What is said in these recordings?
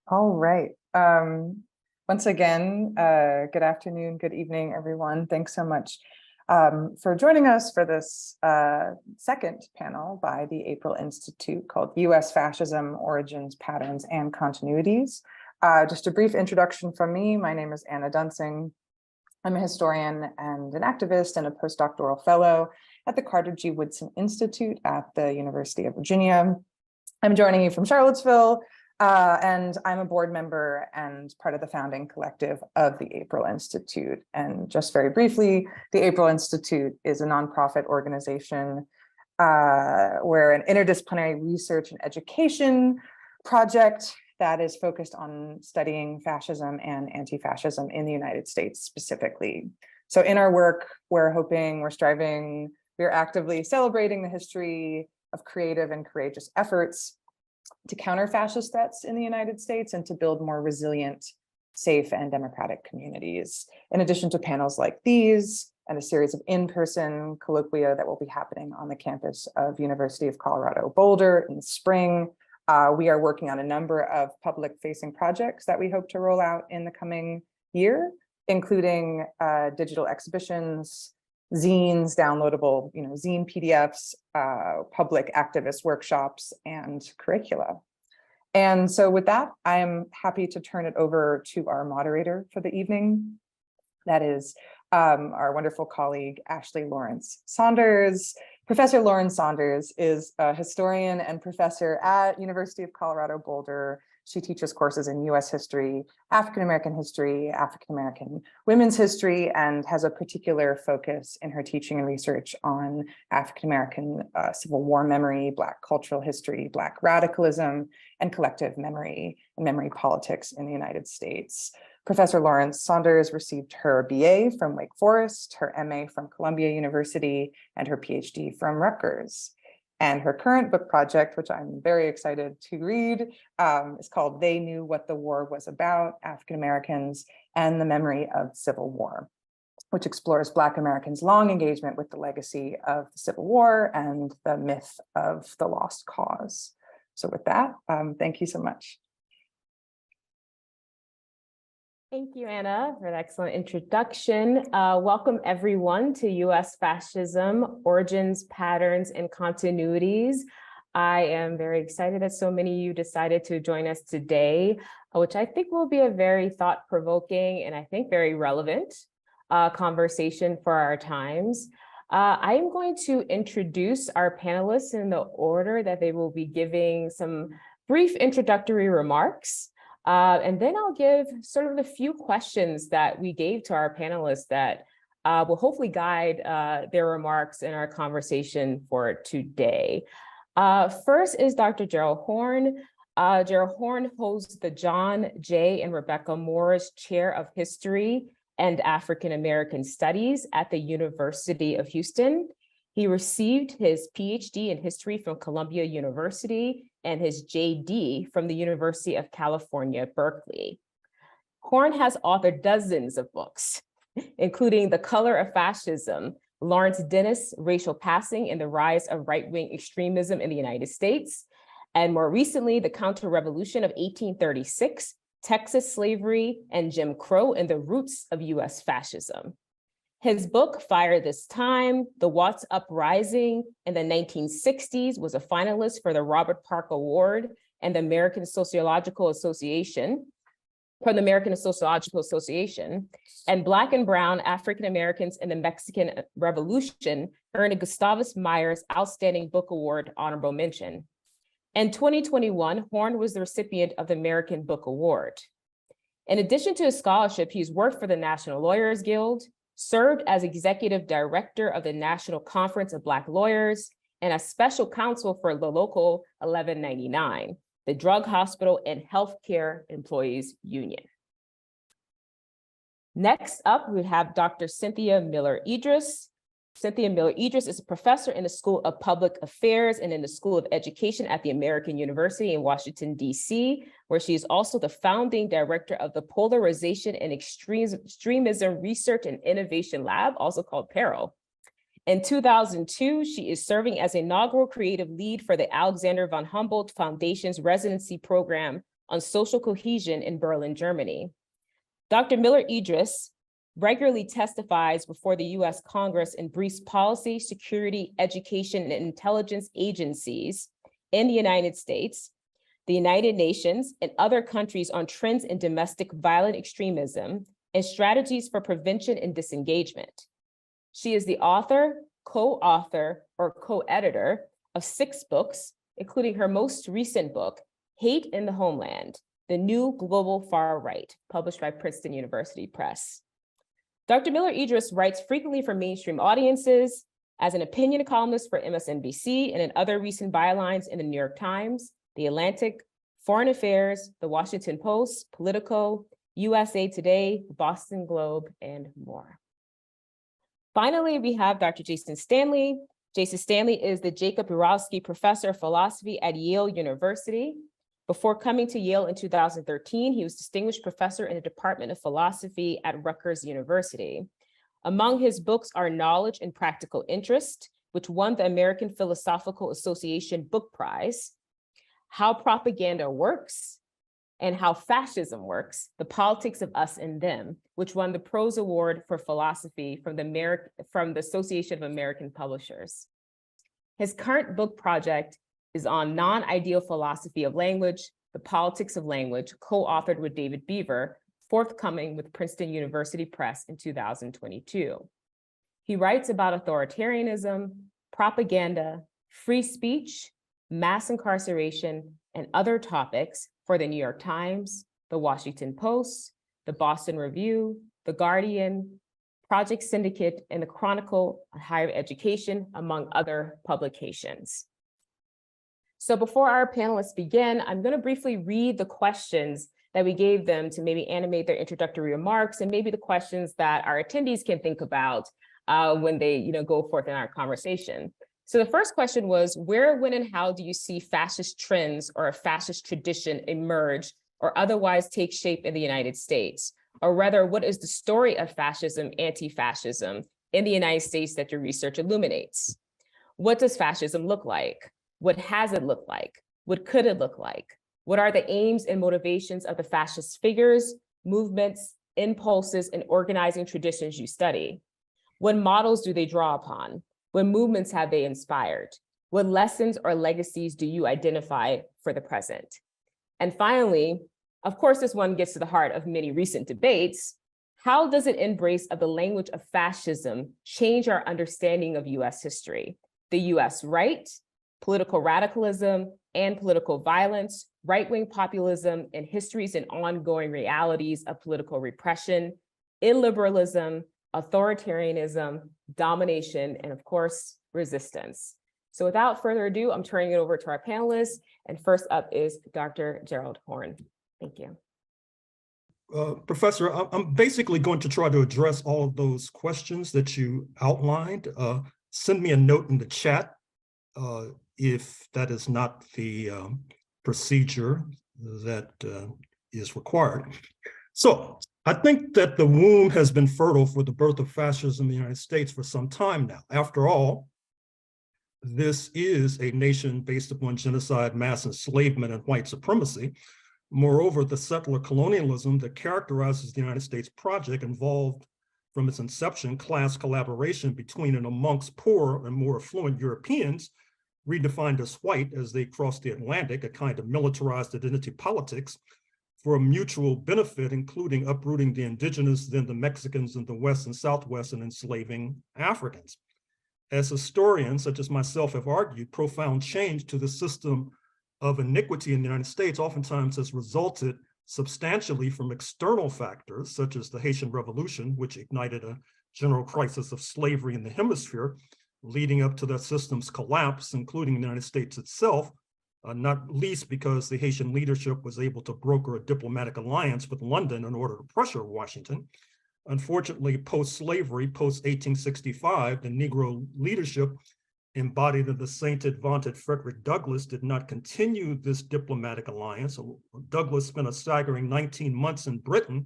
All right. Once again, good afternoon, good evening, everyone. Thanks so much for joining us for this second panel by the April Institute called U.S. Fascism, Origins, Patterns, and Continuities. Just a brief introduction from me. My name is Anna Duensing. I'm a historian and an activist and a postdoctoral fellow at the Carter G. Woodson Institute at the University of Virginia. I'm joining you from Charlottesville, and I'm a board member and part of the founding collective of the April Institute. And just very briefly, the April Institute is a nonprofit organization where an interdisciplinary research and education project that is focused on studying fascism and anti-fascism in the United States specifically. So in our work, we're striving, we're actively celebrating the history of creative and courageous efforts to counter fascist threats in the United States and to build more resilient, safe, and democratic communities. In addition to panels like these and a series of in-person colloquia that will be happening on the campus of University of Colorado Boulder in the spring, we are working on a number of public-facing projects that we hope to roll out in the coming year, including digital exhibitions, zines, downloadable, zine PDFs, public activist workshops, and curricula. And so with that, I am happy to turn it over to our moderator for the evening. That is our wonderful colleague, Ashleigh Lawrence-Sanders. Professor Lawrence-Sanders is a historian and professor at University of Colorado Boulder. She teaches courses in US history, African-American history, African-American women's history, and has a particular focus in her teaching and research on African-American Civil War memory, Black cultural history, Black radicalism, and collective memory and memory politics in the United States. Professor Lawrence-Sanders received her BA from Wake Forest, her MA from Columbia University, and her PhD from Rutgers. And her current book project, which I'm very excited to read, is called They Knew What the War Was About, African Americans and the Memory of Civil War, which explores Black Americans' long engagement with the legacy of the Civil War and the myth of the lost cause. So with that, thank you so much. Thank you, Anna, for that excellent introduction. Welcome, everyone, to U.S. Fascism, Origins, Patterns, and Continuities. I am very excited that so many of you decided to join us today, which I think will be a very thought-provoking and I think very relevant conversation for our times. I am going to introduce our panelists in the order that they will be giving some brief introductory remarks. And then I'll give sort of the few questions that we gave to our panelists that will hopefully guide their remarks in our conversation for today. First is Dr. Gerald Horne. Gerald Horne holds the John J. and Rebecca Morris Chair of History and African American Studies at the University of Houston. He received his PhD in history from Columbia University and his JD from the University of California, Berkeley. Horne has authored dozens of books, including The Color of Fascism, Lawrence Dennis, Racial Passing and the Rise of Right-Wing Extremism in the United States, and more recently, The Counter-Revolution of 1836, Texas Slavery and Jim Crow and the Roots of U.S. Fascism. His book, Fire This Time, The Watts Uprising in the 1960s, was a finalist for the Robert Park Award and the American Sociological Association, from the American Sociological Association, and Black and Brown African Americans in the Mexican Revolution earned a Gustavus Myers Outstanding Book Award honorable mention. In 2021, Horne was the recipient of the American Book Award. In addition to his scholarship, he's worked for the National Lawyers Guild, served as executive director of the National Conference of Black Lawyers, and as special counsel for the local 1199, the Drug Hospital and Healthcare Employees Union. Next up, we have Dr. Cynthia Miller-Idriss. Cynthia Miller-Idriss is a professor in the School of Public Affairs and in the School of Education at the American University in Washington, D.C., where she is also the founding director of the Polarization and Extremism Research and Innovation Lab, also called PERIL. In 2002, she is serving as inaugural creative lead for the Alexander von Humboldt Foundation's residency program on social cohesion in Berlin, Germany. Dr. Miller-Idriss regularly testifies before the US Congress and briefs policy, security, education, and intelligence agencies in the United States, the United Nations, and other countries on trends in domestic violent extremism and strategies for prevention and disengagement. She is the author, co-author, or co-editor of 6 books, including her most recent book, Hate in the Homeland, The New Global Far Right, published by Princeton University Press. Dr. Miller-Idriss writes frequently for mainstream audiences as an opinion columnist for MSNBC and in other recent bylines in the New York Times, The Atlantic, Foreign Affairs, The Washington Post, Politico, USA Today, Boston Globe, and more. Finally, we have Dr. Jason Stanley. Jason Stanley is the Jacob Uralski Professor of Philosophy at Yale University. Before coming to Yale in 2013, he was Distinguished Professor in the Department of Philosophy at Rutgers University. Among his books are Knowledge and Practical Interest, which won the American Philosophical Association Book Prize, How Propaganda Works, and How Fascism Works, The Politics of Us and Them, which won the Prose Award for Philosophy from the Association of American Publishers. His current book project is on non-ideal philosophy of language, The Politics of Language, co-authored with David Beaver, forthcoming with Princeton University Press in 2022. He writes about authoritarianism, propaganda, free speech, mass incarceration, and other topics for the New York Times, the Washington Post, the Boston Review, the Guardian, Project Syndicate, and the Chronicle on Higher Education, among other publications. So before our panelists begin, I'm going to briefly read the questions that we gave them to maybe animate their introductory remarks and maybe the questions that our attendees can think about when they go forth in our conversation. So the first question was, where, when, and how do you see fascist trends or a fascist tradition emerge or otherwise take shape in the United States? Or rather, what is the story of fascism, anti-fascism in the United States that your research illuminates? What does fascism look like? What has it looked like? What could it look like? What are the aims and motivations of the fascist figures, movements, impulses, and organizing traditions you study? What models do they draw upon? What movements have they inspired? What lessons or legacies do you identify for the present? And finally, of course, this one gets to the heart of many recent debates. How does it embrace of the language of fascism change our understanding of US history? The US right, political radicalism and political violence, right-wing populism, and histories and ongoing realities of political repression, illiberalism, authoritarianism, domination, and of course, resistance. So without further ado, I'm turning it over to our panelists. And first up is Dr. Gerald Horne. Thank you. Professor, I'm basically going to try to address all of those questions that you outlined. Send me a note in the chat if that is not the procedure that is required. So I think that the womb has been fertile for the birth of fascism in the United States for some time now. After all, this is a nation based upon genocide, mass enslavement, and white supremacy. Moreover, the settler colonialism that characterizes the United States project involved from its inception class collaboration between and amongst poorer and more affluent Europeans, redefined as white as they crossed the Atlantic, a kind of militarized identity politics for a mutual benefit, including uprooting the indigenous, then the Mexicans in the West and Southwest, and enslaving Africans. As historians, such as myself, have argued, profound change to the system of iniquity in the United States oftentimes has resulted substantially from external factors, such as the Haitian Revolution, which ignited a general crisis of slavery in the hemisphere, leading up to that system's collapse, including the United States itself, not least because the Haitian leadership was able to broker a diplomatic alliance with London in order to pressure Washington. Unfortunately, post-slavery, post-1865, the Negro leadership embodied in the sainted, vaunted Frederick Douglass did not continue this diplomatic alliance. Douglass spent a staggering 19 months in Britain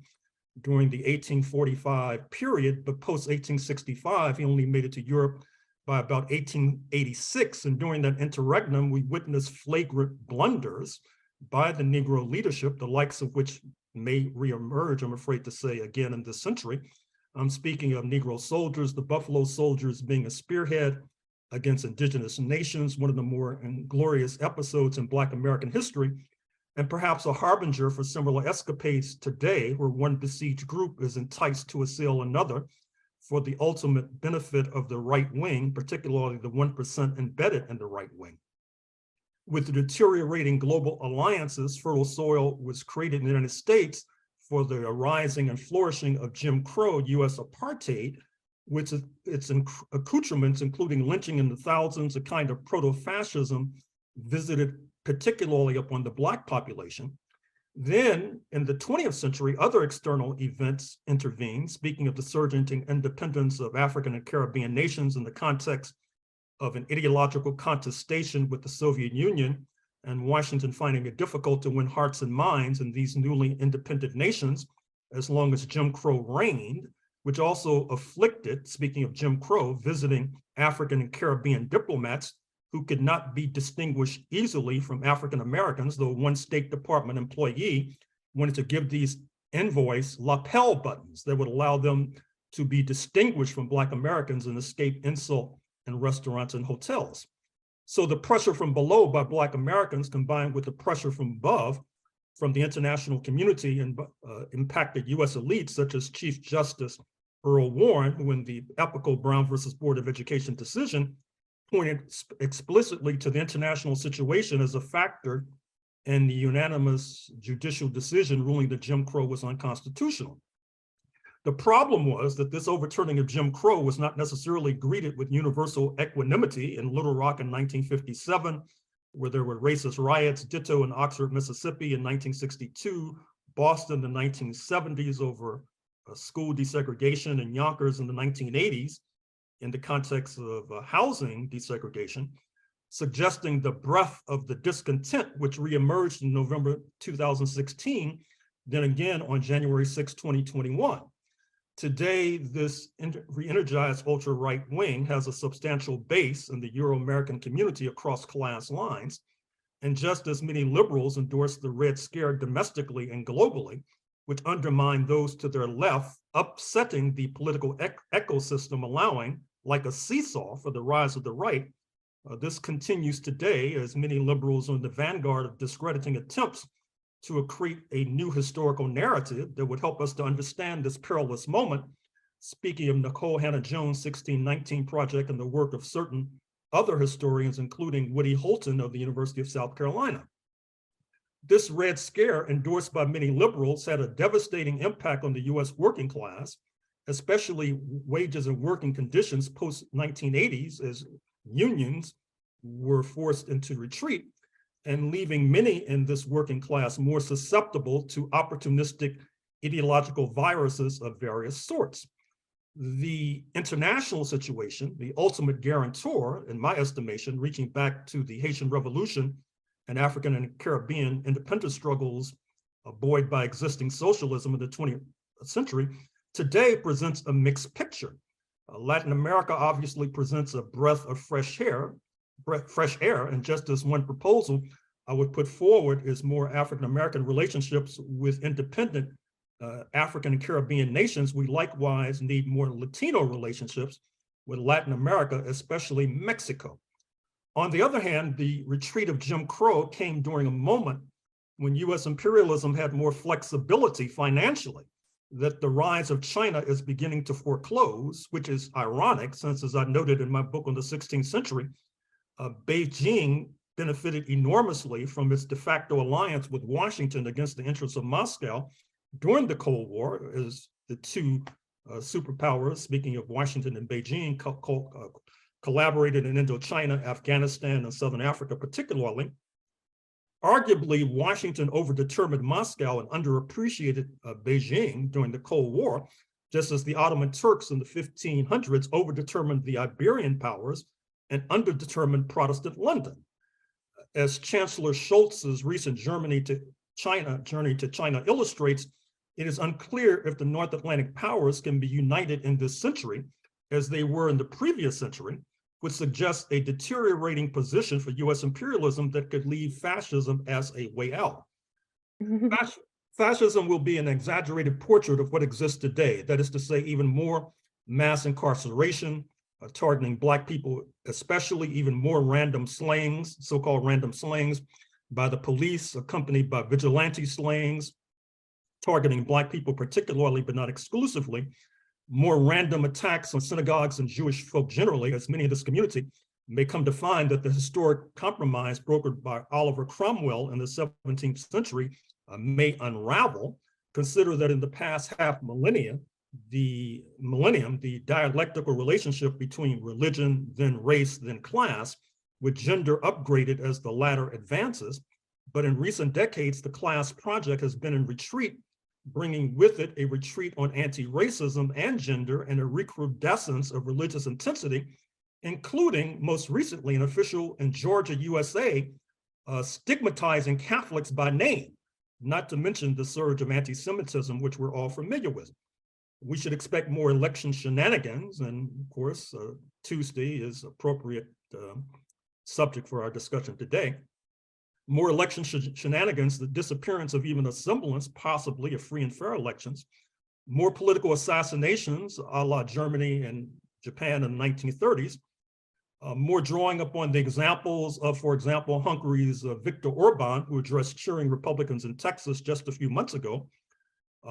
during the 1845 period, but post-1865, he only made it to Europe by about 1886. And during that interregnum, we witnessed flagrant blunders by the Negro leadership, the likes of which may reemerge, I'm afraid to say, again in this century. I'm speaking of Negro soldiers, the Buffalo Soldiers being a spearhead against indigenous nations, one of the more inglorious episodes in Black American history, and perhaps a harbinger for similar escapades today, where one besieged group is enticed to assail another for the ultimate benefit of the right wing, particularly the 1% embedded in the right wing. With the deteriorating global alliances, fertile soil was created in the United States for the arising and flourishing of Jim Crow, US apartheid, which its accoutrements, including lynching in the thousands, a kind of proto-fascism visited particularly upon the Black population. Then in the 20th century, other external events intervened, speaking of the surging independence of African and Caribbean nations in the context of an ideological contestation with the Soviet Union, and Washington finding it difficult to win hearts and minds in these newly independent nations as long as Jim Crow reigned, which also afflicted, speaking of Jim Crow, visiting African and Caribbean diplomats who could not be distinguished easily from African Americans, though one State Department employee wanted to give these envoys lapel buttons that would allow them to be distinguished from Black Americans and escape insult in restaurants and hotels. So the pressure from below by Black Americans combined with the pressure from above from the international community and impacted US elites such as Chief Justice Earl Warren, who in the epical Brown versus Board of Education decision pointed explicitly to the international situation as a factor in the unanimous judicial decision ruling that Jim Crow was unconstitutional. The problem was that this overturning of Jim Crow was not necessarily greeted with universal equanimity. In Little Rock in 1957, where there were racist riots, ditto in Oxford, Mississippi in 1962, Boston in the 1970s over school desegregation, and Yonkers in the 1980s in the context of housing desegregation, suggesting the breadth of the discontent which reemerged in November 2016, then again on January 6, 2021. Today, this re-energized ultra-right wing has a substantial base in the Euro-American community across class lines. And just as many liberals endorse the Red Scare domestically and globally, which undermine those to their left, upsetting the political ecosystem, allowing, like a seesaw, for the rise of the right, this continues today as many liberals are in the vanguard of discrediting attempts to create a new historical narrative that would help us to understand this perilous moment. Speaking of Nicole Hannah-Jones' 1619 project and the work of certain other historians, including Woody Holton of the University of South Carolina. This Red Scare, endorsed by many liberals, had a devastating impact on the US working class, especially wages and working conditions post-1980s as unions were forced into retreat, and leaving many in this working class more susceptible to opportunistic ideological viruses of various sorts. The international situation, the ultimate guarantor, in my estimation, reaching back to the Haitian Revolution and African and Caribbean independence struggles buoyed by existing socialism in the 20th century, today presents a mixed picture. Latin America obviously presents a breath of fresh air, and just as one proposal I would put forward is more African-American relationships with independent African and Caribbean nations, we likewise need more Latino relationships with Latin America, especially Mexico. On the other hand, the retreat of Jim Crow came during a moment when US imperialism had more flexibility financially, that the rise of China is beginning to foreclose, which is ironic since, as I noted in my book on the 16th century, Beijing benefited enormously from its de facto alliance with Washington against the interests of Moscow during the Cold War, as the two superpowers, speaking of Washington and Beijing, collaborated in Indochina, Afghanistan, and Southern Africa particularly. Arguably, Washington overdetermined Moscow and underappreciated Beijing during the Cold War, just as the Ottoman Turks in the 1500s overdetermined the Iberian powers and underdetermined Protestant London. As Chancellor Scholz's recent journey to China illustrates, it is unclear if the North Atlantic powers can be united in this century as they were in the previous century, would suggest a deteriorating position for US imperialism that could leave fascism as a way out. Fascism will be an exaggerated portrait of what exists today. That is to say, even more mass incarceration, targeting Black people, especially even more random slayings, so-called random slayings by the police, accompanied by vigilante slayings, targeting Black people particularly, but not exclusively, more random attacks on synagogues and Jewish folk generally, as many of this community may come to find that the historic compromise brokered by Oliver Cromwell in the 17th century may unravel. Consider that in the past half millennium, the dialectical relationship between religion, then race, then class, with gender upgraded as the latter advances. But in recent decades, the class project has been in retreat, bringing with it a retreat on anti-racism and gender and a recrudescence of religious intensity, including most recently an official in Georgia, USA, stigmatizing Catholics by name, not to mention the surge of anti-Semitism, which we're all familiar with. We should expect more election shenanigans, and of course, Tuesday is appropriate subject for our discussion today. More election shenanigans, the disappearance of even a semblance, possibly, of free and fair elections, more political assassinations, a la Germany and Japan in the 1930s, more drawing upon the examples of, for example, Hungary's Viktor Orban, who addressed cheering Republicans in Texas just a few months ago,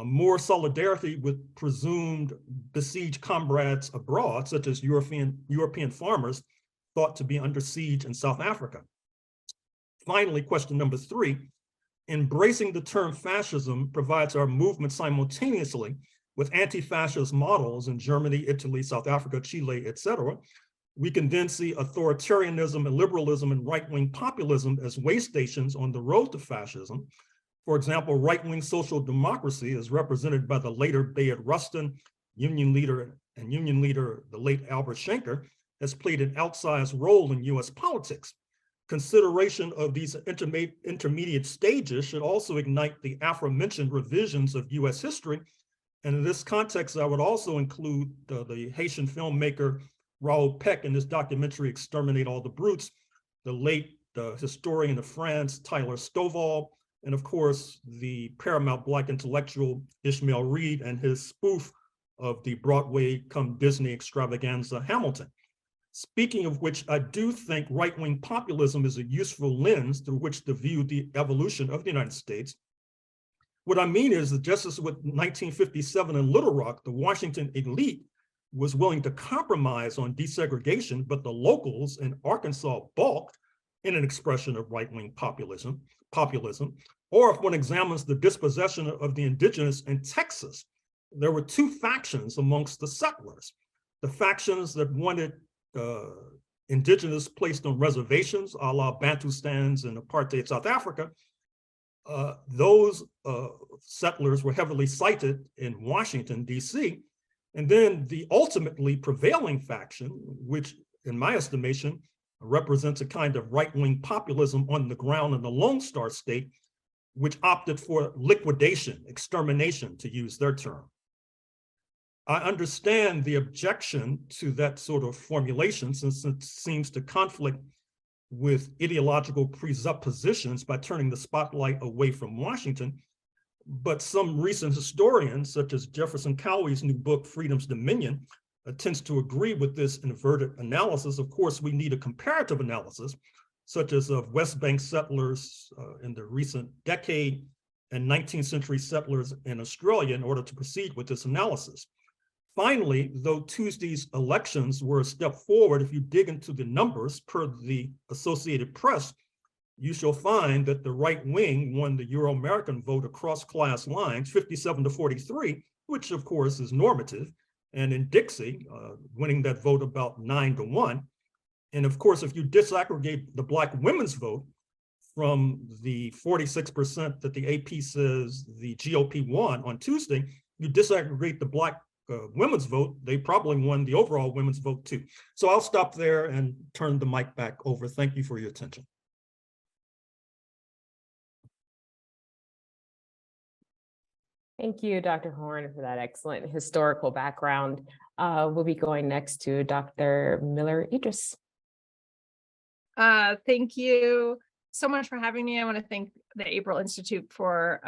more solidarity with presumed besieged comrades abroad, such as European farmers thought to be under siege in South Africa. Finally, question number 3, embracing the term fascism provides our movement simultaneously with anti-fascist models in Germany, Italy, South Africa, Chile, etc. We can then see authoritarianism and liberalism and right-wing populism as way stations on the road to fascism. For example, right-wing social democracy is represented by the later Bayard Rustin, union leader, the late Albert Schenker, has played an outsized role in US politics. Consideration of these intermediate stages should also ignite the aforementioned revisions of US history. And in this context, I would also include the Haitian filmmaker Raoul Peck in his documentary, Exterminate All the Brutes, the late historian of France, Tyler Stovall, and of course, the paramount Black intellectual Ishmael Reed and his spoof of the Broadway come Disney extravaganza Hamilton. Speaking of which, I do think right-wing populism is a useful lens through which to view the evolution of the United States. What I mean is that just as with 1957 in Little Rock, the Washington elite was willing to compromise on desegregation, but the locals in Arkansas balked in an expression of right-wing populism. Or if one examines the dispossession of the indigenous in Texas, there were 2 factions amongst the settlers. The factions that wanted indigenous placed on reservations, a la Bantustans in apartheid South Africa. Those settlers were heavily cited in Washington, D.C. And then the ultimately prevailing faction, which in my estimation represents a kind of right-wing populism on the ground in the Lone Star State, which opted for liquidation, extermination, to use their term. I understand the objection to that sort of formulation, since it seems to conflict with ideological presuppositions by turning the spotlight away from Washington. But some recent historians, such as Jefferson Cowie's new book, Freedom's Dominion, tends to agree with this inverted analysis. Of course, we need a comparative analysis, such as of West Bank settlers in the recent decade and 19th century settlers in Australia in order to proceed with this analysis. Finally, though Tuesday's elections were a step forward, if you dig into the numbers per the Associated Press, you shall find that the right wing won the Euro-American vote across class lines, 57-43, which of course is normative, and in Dixie, winning that vote about 9-1. And of course, if you disaggregate the Black women's vote from the 46% that the AP says the GOP won on Tuesday, you disaggregate the Black women's vote, they probably won the overall women's vote too. So I'll stop there and turn the mic back over. Thank you for your attention. Thank you, Dr. Horne, for that excellent historical background. We'll be going next to Dr. Miller-Idriss. Thank you so much for having me. I want to thank the April Institute for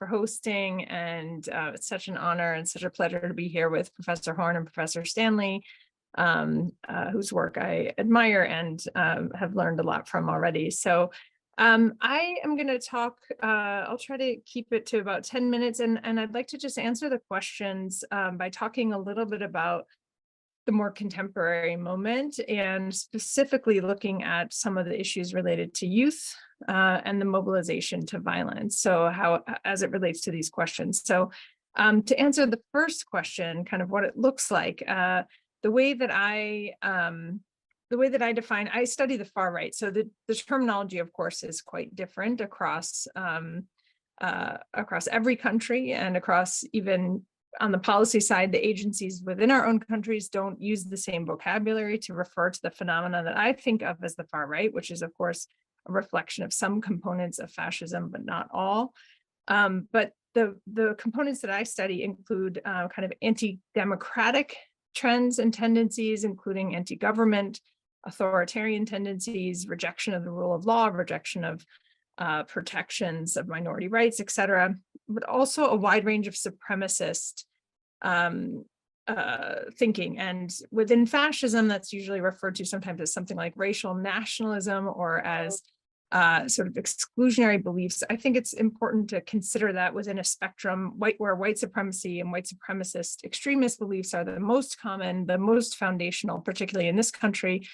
hosting, and it's such an honor and such a pleasure to be here with Professor Horne and Professor Stanley, whose work I admire and have learned a lot from already. So I am going to talk, I'll try to keep it to about 10 minutes, and I'd like to just answer the questions by talking a little bit about the more contemporary moment, and specifically looking at some of the issues related to youth and the mobilization to violence. So how, as it relates to these questions. So to answer the first question, kind of what it looks like, the way that I define, I study the far right. So the terminology, of course, is quite different across every country, and across even on the policy side, the agencies within our own countries don't use the same vocabulary to refer to the phenomena that I think of as the far right, which is, of course, a reflection of some components of fascism, but not all. But the components that I study include kind of anti-democratic trends and tendencies, including anti-government, authoritarian tendencies, rejection of the rule of law, rejection of protections of minority rights, et cetera, but also a wide range of supremacist thinking. And within fascism, that's usually referred to sometimes as something like racial nationalism, or as sort of exclusionary beliefs. I think it's important to consider that within a spectrum where white supremacy and white supremacist extremist beliefs are the most common, the most foundational, particularly in this country,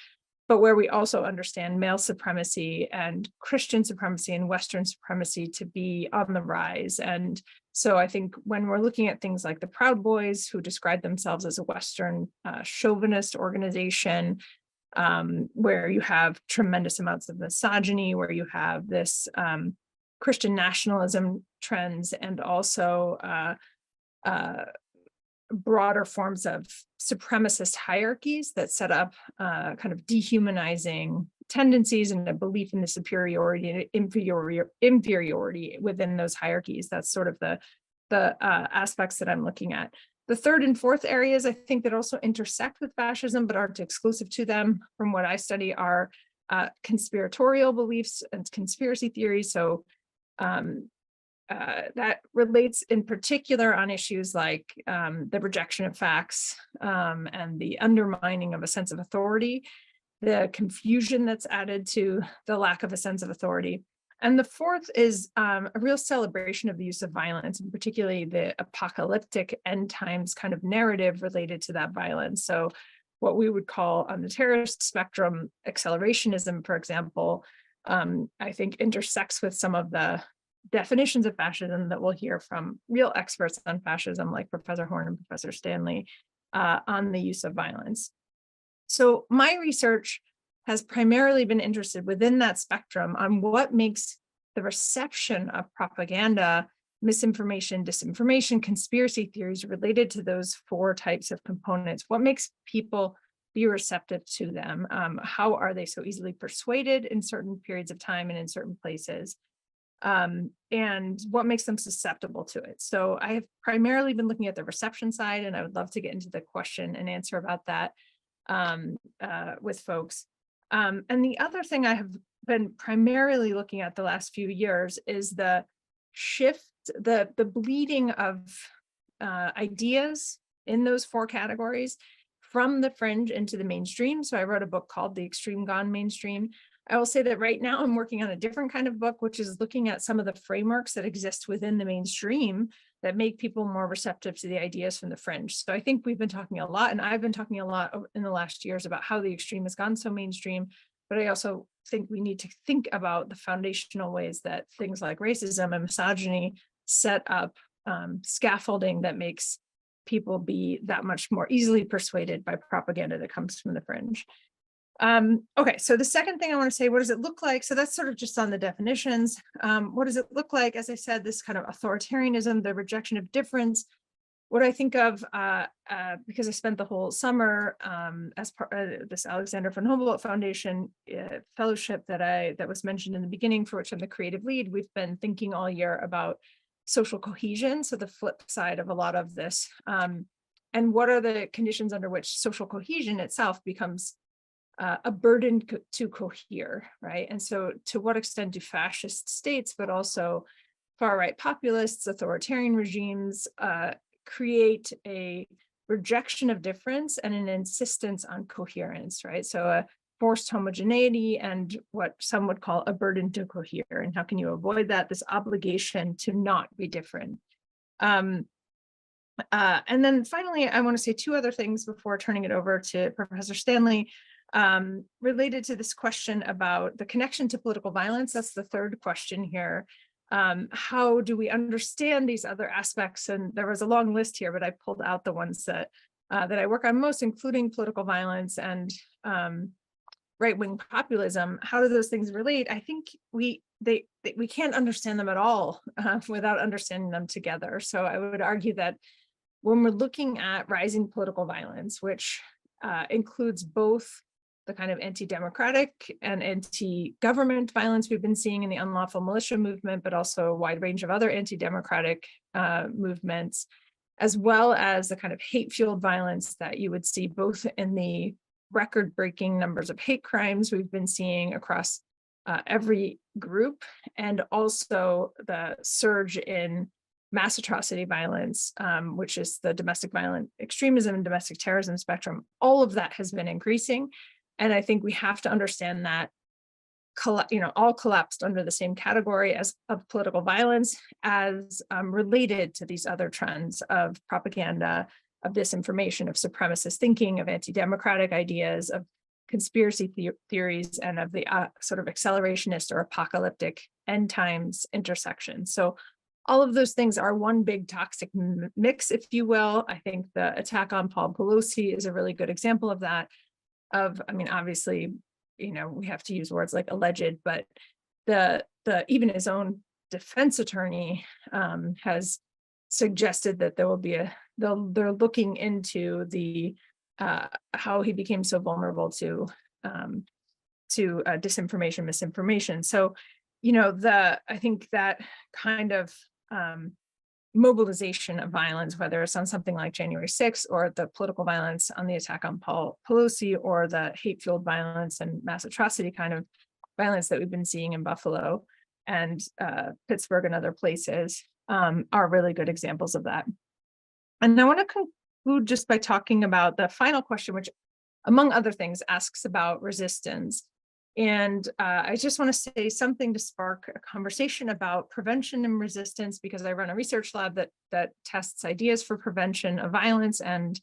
but where we also understand male supremacy and Christian supremacy and Western supremacy to be on the rise. And so I think when we're looking at things like the Proud Boys, who describe themselves as a Western chauvinist organization, where you have tremendous amounts of misogyny, where you have this Christian nationalism trends, and also broader forms of supremacist hierarchies that set up kind of dehumanizing tendencies and a belief in the superiority and inferiority within those hierarchies. That's sort of the aspects that I'm looking at. The third and fourth areas, I think, that also intersect with fascism but aren't exclusive to them, from what I study, are conspiratorial beliefs and conspiracy theories. So that relates in particular on issues like the rejection of facts and the undermining of a sense of authority, the confusion that's added to the lack of a sense of authority. And the fourth is a real celebration of the use of violence, and particularly the apocalyptic end times kind of narrative related to that violence. So what we would call on the terrorist spectrum, accelerationism, for example, I think intersects with some of the definitions of fascism that we'll hear from real experts on fascism, like Professor Horne and Professor Stanley, on the use of violence. So my research has primarily been interested within that spectrum on what makes the reception of propaganda, misinformation, disinformation, conspiracy theories related to those four types of components. What makes people be receptive to them? How are they so easily persuaded in certain periods of time and in certain places? And what makes them susceptible to it? So I have primarily been looking at the reception side, and I would love to get into the question and answer about that with folks. And the other thing I have been primarily looking at the last few years is the shift, the bleeding of ideas in those four categories from the fringe into the mainstream. So I wrote a book called The Extreme Gone Mainstream. I will say that right now I'm working on a different kind of book, which is looking at some of the frameworks that exist within the mainstream that make people more receptive to the ideas from the fringe. So I think we've been talking a lot, and I've been talking a lot in the last years about how the extreme has gone so mainstream, but I also think we need to think about the foundational ways that things like racism and misogyny set up scaffolding that makes people be that much more easily persuaded by propaganda that comes from the fringe. Okay, so the second thing I want to say, what does it look like? So that's sort of just on the definitions. What does it look like? As I said, this kind of authoritarianism, the rejection of difference. What I think of, because I spent the whole summer as part of this Alexander von Humboldt Foundation fellowship that was mentioned in the beginning, for which I'm the creative lead, we've been thinking all year about social cohesion, so the flip side of a lot of this, and what are the conditions under which social cohesion itself becomes a burden to cohere, right? And so to what extent do fascist states, but also far-right populists, authoritarian regimes create a rejection of difference and an insistence on coherence, right? So a forced homogeneity and what some would call a burden to cohere. And how can you avoid that? This obligation to not be different. And then finally, I want to say two other things before turning it over to Professor Stanley, related to this question about the connection to political violence. That's the third question here. How do we understand these other aspects? And there was a long list here, but I pulled out the ones that I work on most, including political violence and right-wing populism. How do those things relate? I think we can't understand them at all without understanding them together. So I would argue that when we're looking at rising political violence, which includes both the kind of anti-democratic and anti-government violence we've been seeing in the unlawful militia movement, but also a wide range of other anti-democratic movements, as well as the kind of hate-fueled violence that you would see both in the record-breaking numbers of hate crimes we've been seeing across every group, and also the surge in mass atrocity violence, which is the domestic violent extremism and domestic terrorism spectrum. All of that has been increasing. And I think we have to understand that all collapsed under the same category of political violence as related to these other trends of propaganda, of disinformation, of supremacist thinking, of anti-democratic ideas, of conspiracy theories, and of the sort of accelerationist or apocalyptic end times intersection. So all of those things are one big toxic mix, if you will. I think the attack on Paul Pelosi is a really good example of that. Obviously, we have to use words like alleged, but even his own defense attorney has suggested that there will be they're looking into the how he became so vulnerable to disinformation, misinformation. So, I think that kind of mobilization of violence, whether it's on something like January 6th or the political violence on the attack on Paul Pelosi, or the hate-fueled violence and mass atrocity kind of violence that we've been seeing in Buffalo and Pittsburgh and other places, are really good examples of that. And I want to conclude just by talking about the final question, which, among other things, asks about resistance. And I just want to say something to spark a conversation about prevention and resistance, because I run a research lab that tests ideas for prevention of violence and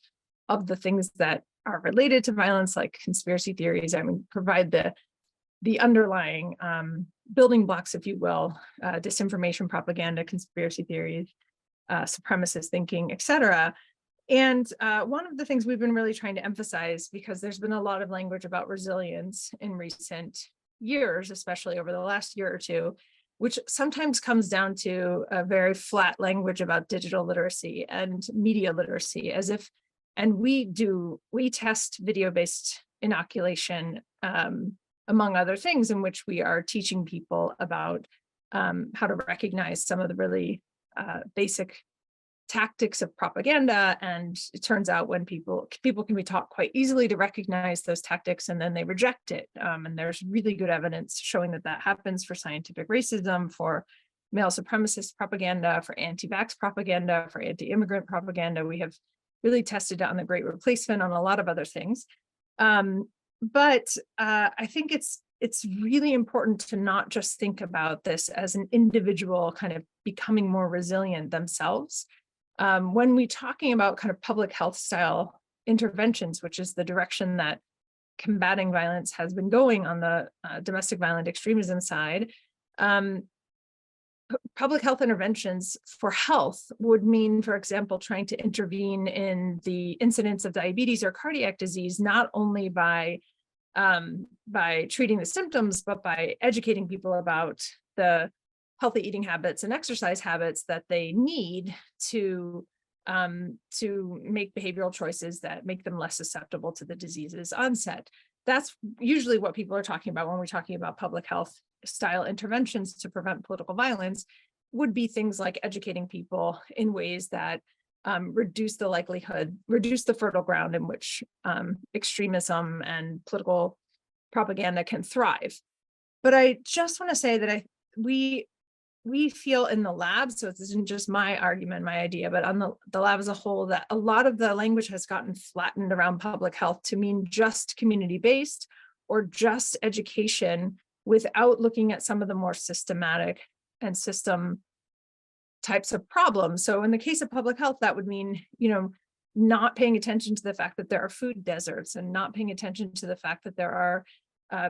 of the things that are related to violence, like conspiracy theories. Provide the underlying building blocks, if you will, disinformation, propaganda, conspiracy theories, supremacist thinking, etc. And one of the things we've been really trying to emphasize, because there's been a lot of language about resilience in recent years, especially over the last year or two, which sometimes comes down to a very flat language about digital literacy and media literacy, and we test video-based inoculation, among other things, in which we are teaching people about how to recognize some of the really basic tactics of propaganda. And it turns out when people can be taught quite easily to recognize those tactics, and then they reject it. And there's really good evidence showing that happens for scientific racism, for male supremacist propaganda, for anti-vax propaganda, for anti-immigrant propaganda. We have really tested it on the Great Replacement, on a lot of other things. But I think it's really important to not just think about this as an individual kind of becoming more resilient themselves. When we're talking about kind of public health style interventions, which is the direction that combating violence has been going on the domestic violent extremism side, public health interventions for health would mean, for example, trying to intervene in the incidence of diabetes or cardiac disease, not only by treating the symptoms, but by educating people about the healthy eating habits and exercise habits that they need to make behavioral choices that make them less susceptible to the disease's onset. That's usually what people are talking about when we're talking about public health style interventions to prevent political violence. would be things like educating people in ways that reduce the fertile ground in which extremism and political propaganda can thrive. But I just want to say that we feel in the lab, so this isn't just my argument, my idea, but on the lab as a whole, that a lot of the language has gotten flattened around public health to mean just community-based or just education, without looking at some of the more systematic and system types of problems. So in the case of public health, that would mean, not paying attention to the fact that there are food deserts, and not paying attention to the fact that there are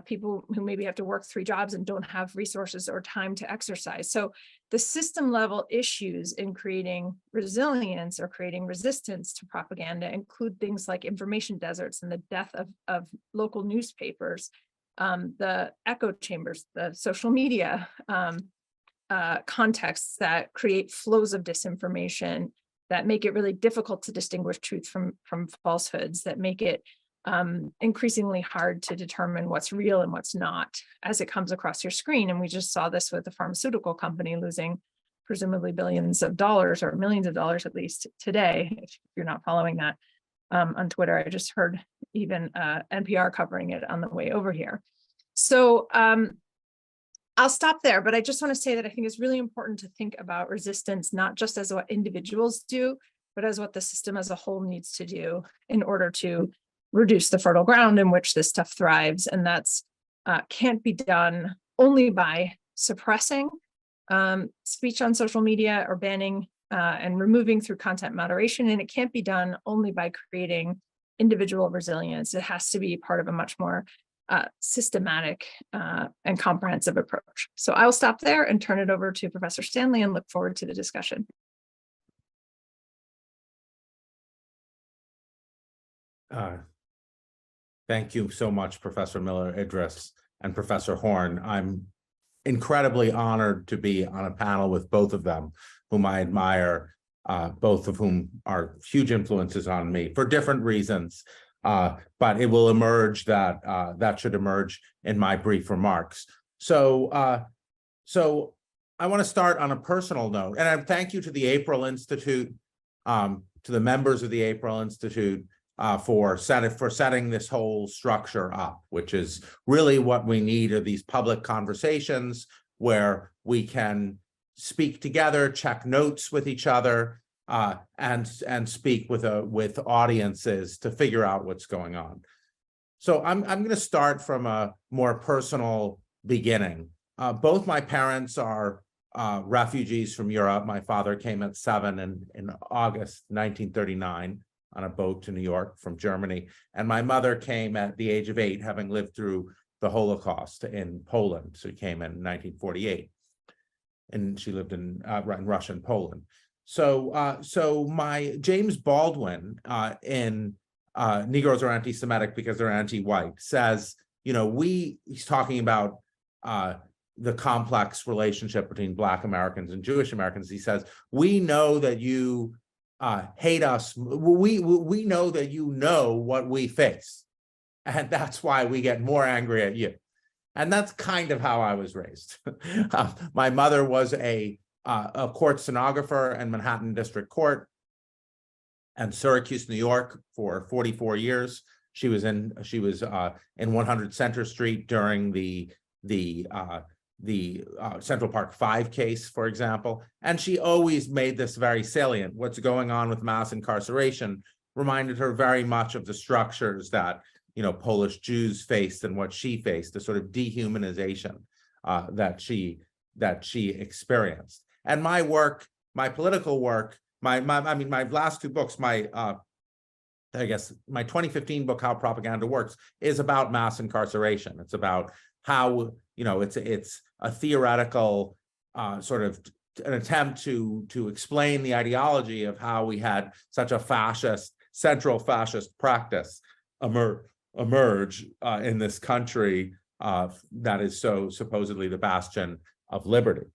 people who maybe have to work 3 jobs and don't have resources or time to exercise. So the system level issues in creating resilience or creating resistance to propaganda include things like information deserts and the death of local newspapers, the echo chambers, the social media contexts that create flows of disinformation, that make it really difficult to distinguish truth from falsehoods, that make it increasingly hard to determine what's real and what's not as it comes across your screen. And we just saw this with the pharmaceutical company losing presumably billions of dollars, or millions of dollars at least today, if you're not following that on Twitter. I just heard even NPR covering it on the way over here. So I'll stop there, but I just want to say that I think it's really important to think about resistance, not just as what individuals do, but as what the system as a whole needs to do in order to reduce the fertile ground in which this stuff thrives. And that's can't be done only by suppressing speech on social media or banning and removing through content moderation. And it can't be done only by creating individual resilience. It has to be part of a much more systematic and comprehensive approach. So I'll stop there and turn it over to Professor Stanley and look forward to the discussion. Thank you so much, Professor Miller-Idriss and Professor Horne. I'm incredibly honored to be on a panel with both of them, whom I admire, both of whom are huge influences on me for different reasons. But it will emerge that that should emerge in my brief remarks. So I want to start on a personal note, and I thank you to the April Institute, to the members of the April Institute, for setting this whole structure up, which is really what we need, are these public conversations where we can speak together, check notes with each other, and speak with audiences to figure out what's going on. So I'm going to start from a more personal beginning. Both my parents are refugees from Europe. My father came at 7 in August 1939 on a boat to New York from Germany, and my mother came at the age of 8, having lived through the Holocaust in Poland. So she came in 1948, and she lived in Russian Poland. So my James Baldwin in Negroes are anti-Semitic because they're anti-white says, he's talking about the complex relationship between Black Americans and Jewish Americans. He says, we know that you hate us. We know that you know what we face, and that's why we get more angry at you. And that's kind of how I was raised. My mother was a court stenographer in Manhattan District Court and Syracuse, New York, for 44 years. She was in 100 Center Street during the Central Park 5 case, for example. And she always made this very salient. What's going on with mass incarceration reminded her very much of the structures that Polish Jews faced and what she faced, the sort of dehumanization that she experienced. And my work, my political work, my last 2 books, my 2015 book, How Propaganda Works, is about mass incarceration. It's about how, it's a theoretical sort of an attempt to explain the ideology of how we had such a central fascist practice emerge in this country that is so supposedly the bastion of liberty.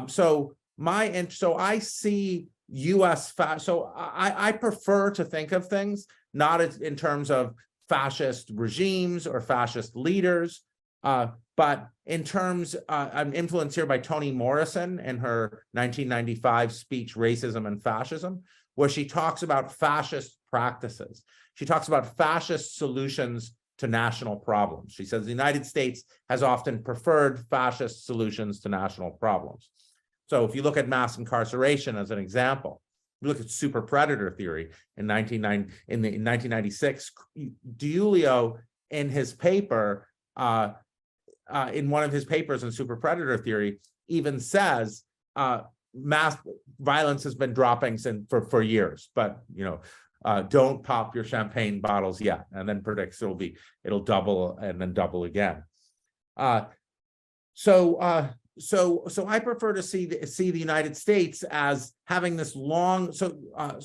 So I see I prefer to think of things not in terms of fascist regimes or fascist leaders, But in terms, I'm influenced here by Toni Morrison in her 1995 speech, Racism and Fascism, where she talks about fascist practices. She talks about fascist solutions to national problems. She says the United States has often preferred fascist solutions to national problems. So if you look at mass incarceration as an example, you look at super predator theory in 1996, Giulio in his paper, in one of his papers in super predator theory, even says mass violence has been dropping for years, but don't pop your champagne bottles yet, and then predicts it'll double and then double again. So I prefer to see the United States as having this long. So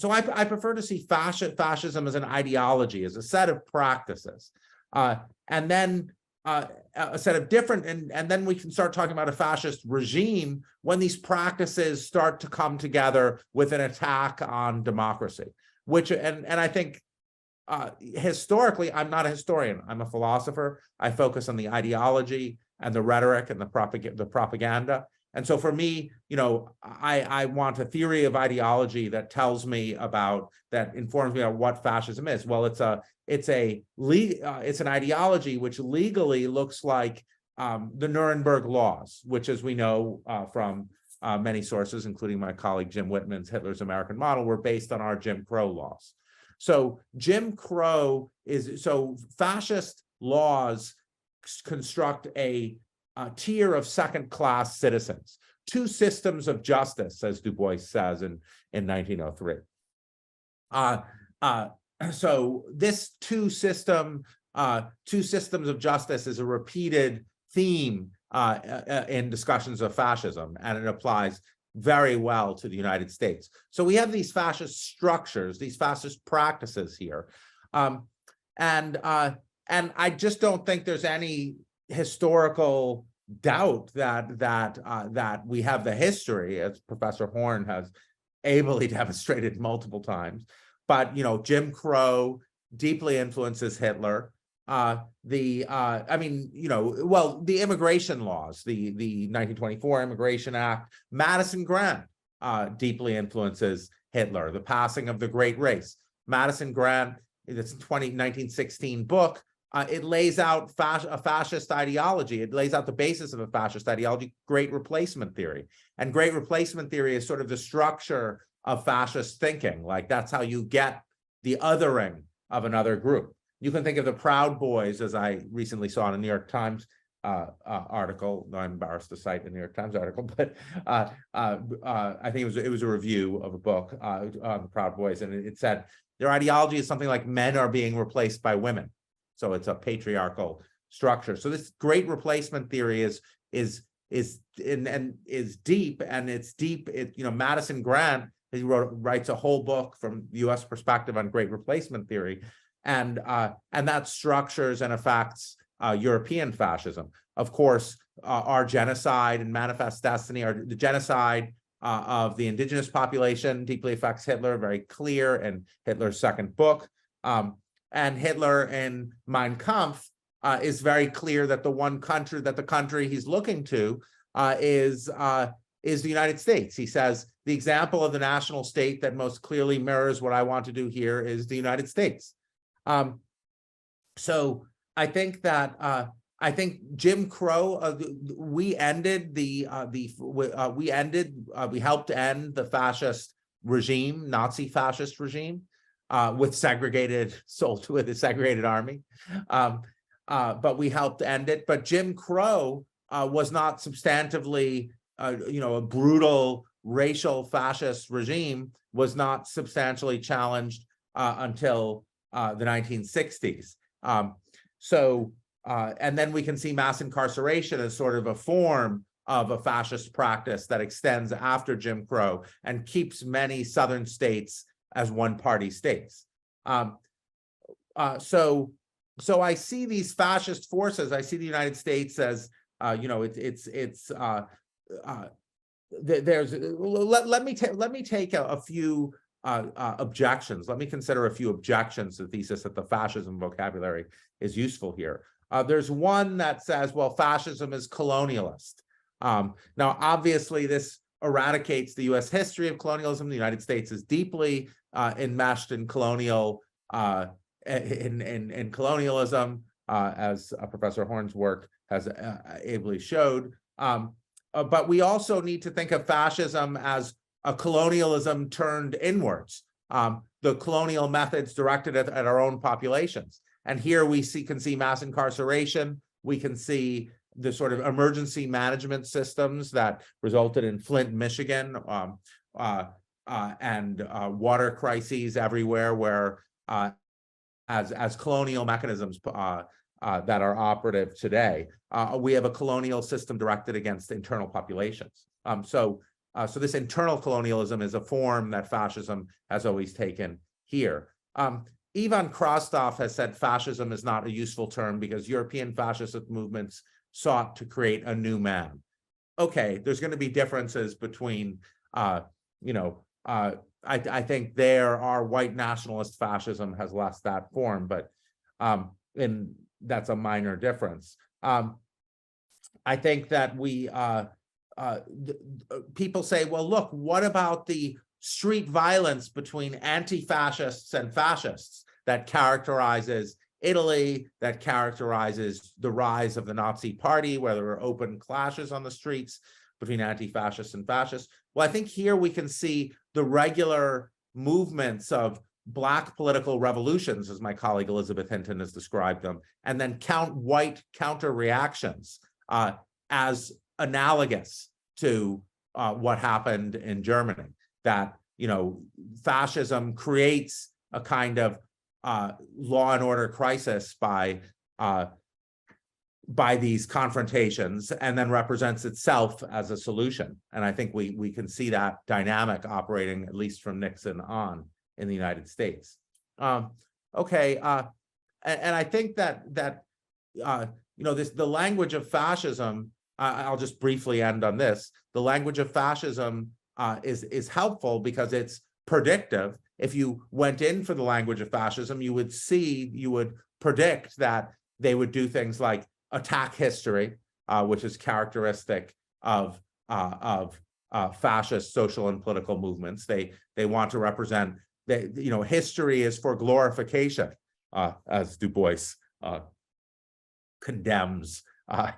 I prefer to see fascism as an ideology, as a set of practices, and then a set of different, and then we can start talking about a fascist regime when these practices start to come together with an attack on democracy. Which, and I think historically, I'm not a historian, I'm a philosopher. I focus on the ideology and the rhetoric and the propaganda. And so for me, I want a theory of ideology that tells me about, that informs me about what fascism is. Well, it's an ideology which legally looks like the Nuremberg laws, which, as we know from many sources, including my colleague Jim Whitman's Hitler's American Model, were based on our Jim Crow laws. So fascist laws construct a tier of second-class citizens, two systems of justice, as Du Bois says in 1903. So this two systems of justice is a repeated theme in discussions of fascism, and it applies very well to the United States. So we have these fascist structures, these fascist practices here, and I just don't think there's any historical doubt that we have the history, as Professor Horne has ably demonstrated multiple times. But Jim Crow deeply influences Hitler. The immigration laws, the 1924 Immigration Act, Madison Grant deeply influences Hitler. The Passing of the Great Race, Madison Grant, this 1916 book, it lays out a fascist ideology. It lays out the basis of a fascist ideology, Great Replacement theory. And Great Replacement theory is sort of the structure of fascist thinking. Like, that's how you get the othering of another group. You can think of the Proud Boys, as I recently saw in a New York Times article. No, I'm embarrassed to cite the New York Times article, but I think it was a review of a book on the Proud Boys, and it said their ideology is something like men are being replaced by women. So it's a patriarchal structure. So this Great Replacement theory is deep, and it's deep. Madison Grant, he writes a whole book from the U.S. perspective on Great Replacement theory. And that structures and affects European fascism. Of course, our genocide and Manifest Destiny, the genocide of the indigenous population deeply affects Hitler, very clear in Hitler's second book. And Hitler in Mein Kampf is very clear that the country he's looking to is the United States. He says, the example of the national state that most clearly mirrors what I want to do here is the United States. So I think that Jim Crow, we helped end the fascist regime, Nazi fascist regime, with a segregated army. But we helped end it. But Jim Crow was not substantively, a brutal racial fascist regime was not substantially challenged until the 1960s. And then we can see mass incarceration as sort of a form of a fascist practice that extends after Jim Crow and keeps many Southern states as one-party states. So I see these fascist forces. I see the United States as, let me take a few objections. Let me consider a few objections to the thesis that the fascism vocabulary is useful here. There's one that says, well, fascism is colonialist. Now, obviously, this eradicates the U.S. history of colonialism. The United States is deeply enmeshed in colonial in colonialism, as Professor Horne's work has ably showed. But we also need to think of fascism as a colonialism turned inwards. The colonial methods directed at our own populations. And here we can see mass incarceration. We can see the sort of emergency management systems that resulted in Flint, Michigan, and water crises everywhere, where as colonial mechanisms that are operative today, we have a colonial system directed against internal populations. So this internal colonialism is a form that fascism has always taken here. Ivan Krastev has said fascism is not a useful term because European fascist movements sought to create a new man. Okay, there's going to be differences between, I think our white nationalist fascism has lost that form, but and that's a minor difference. I think that people say, well, look, what about the street violence between anti-fascists and fascists that characterizes Italy, that characterizes the rise of the Nazi Party, where there were open clashes on the streets between anti-fascists and fascists? Well, I think here we can see the regular movements of Black political revolutions, as my colleague Elizabeth Hinton has described them, and then white counter reactions as analogous to what happened in Germany. That, fascism creates a kind of law and order crisis by these confrontations, and then represents itself as a solution. And I think we can see that dynamic operating, at least from Nixon on, in the United States. And I think that the language of fascism. I'll just briefly end on this. The language of fascism is helpful because it's predictive. If you went in for the language of fascism, you would predict that they would do things like attack history, which is characteristic of fascist social and political movements. They want to represent history is for glorification, as Du Bois condemns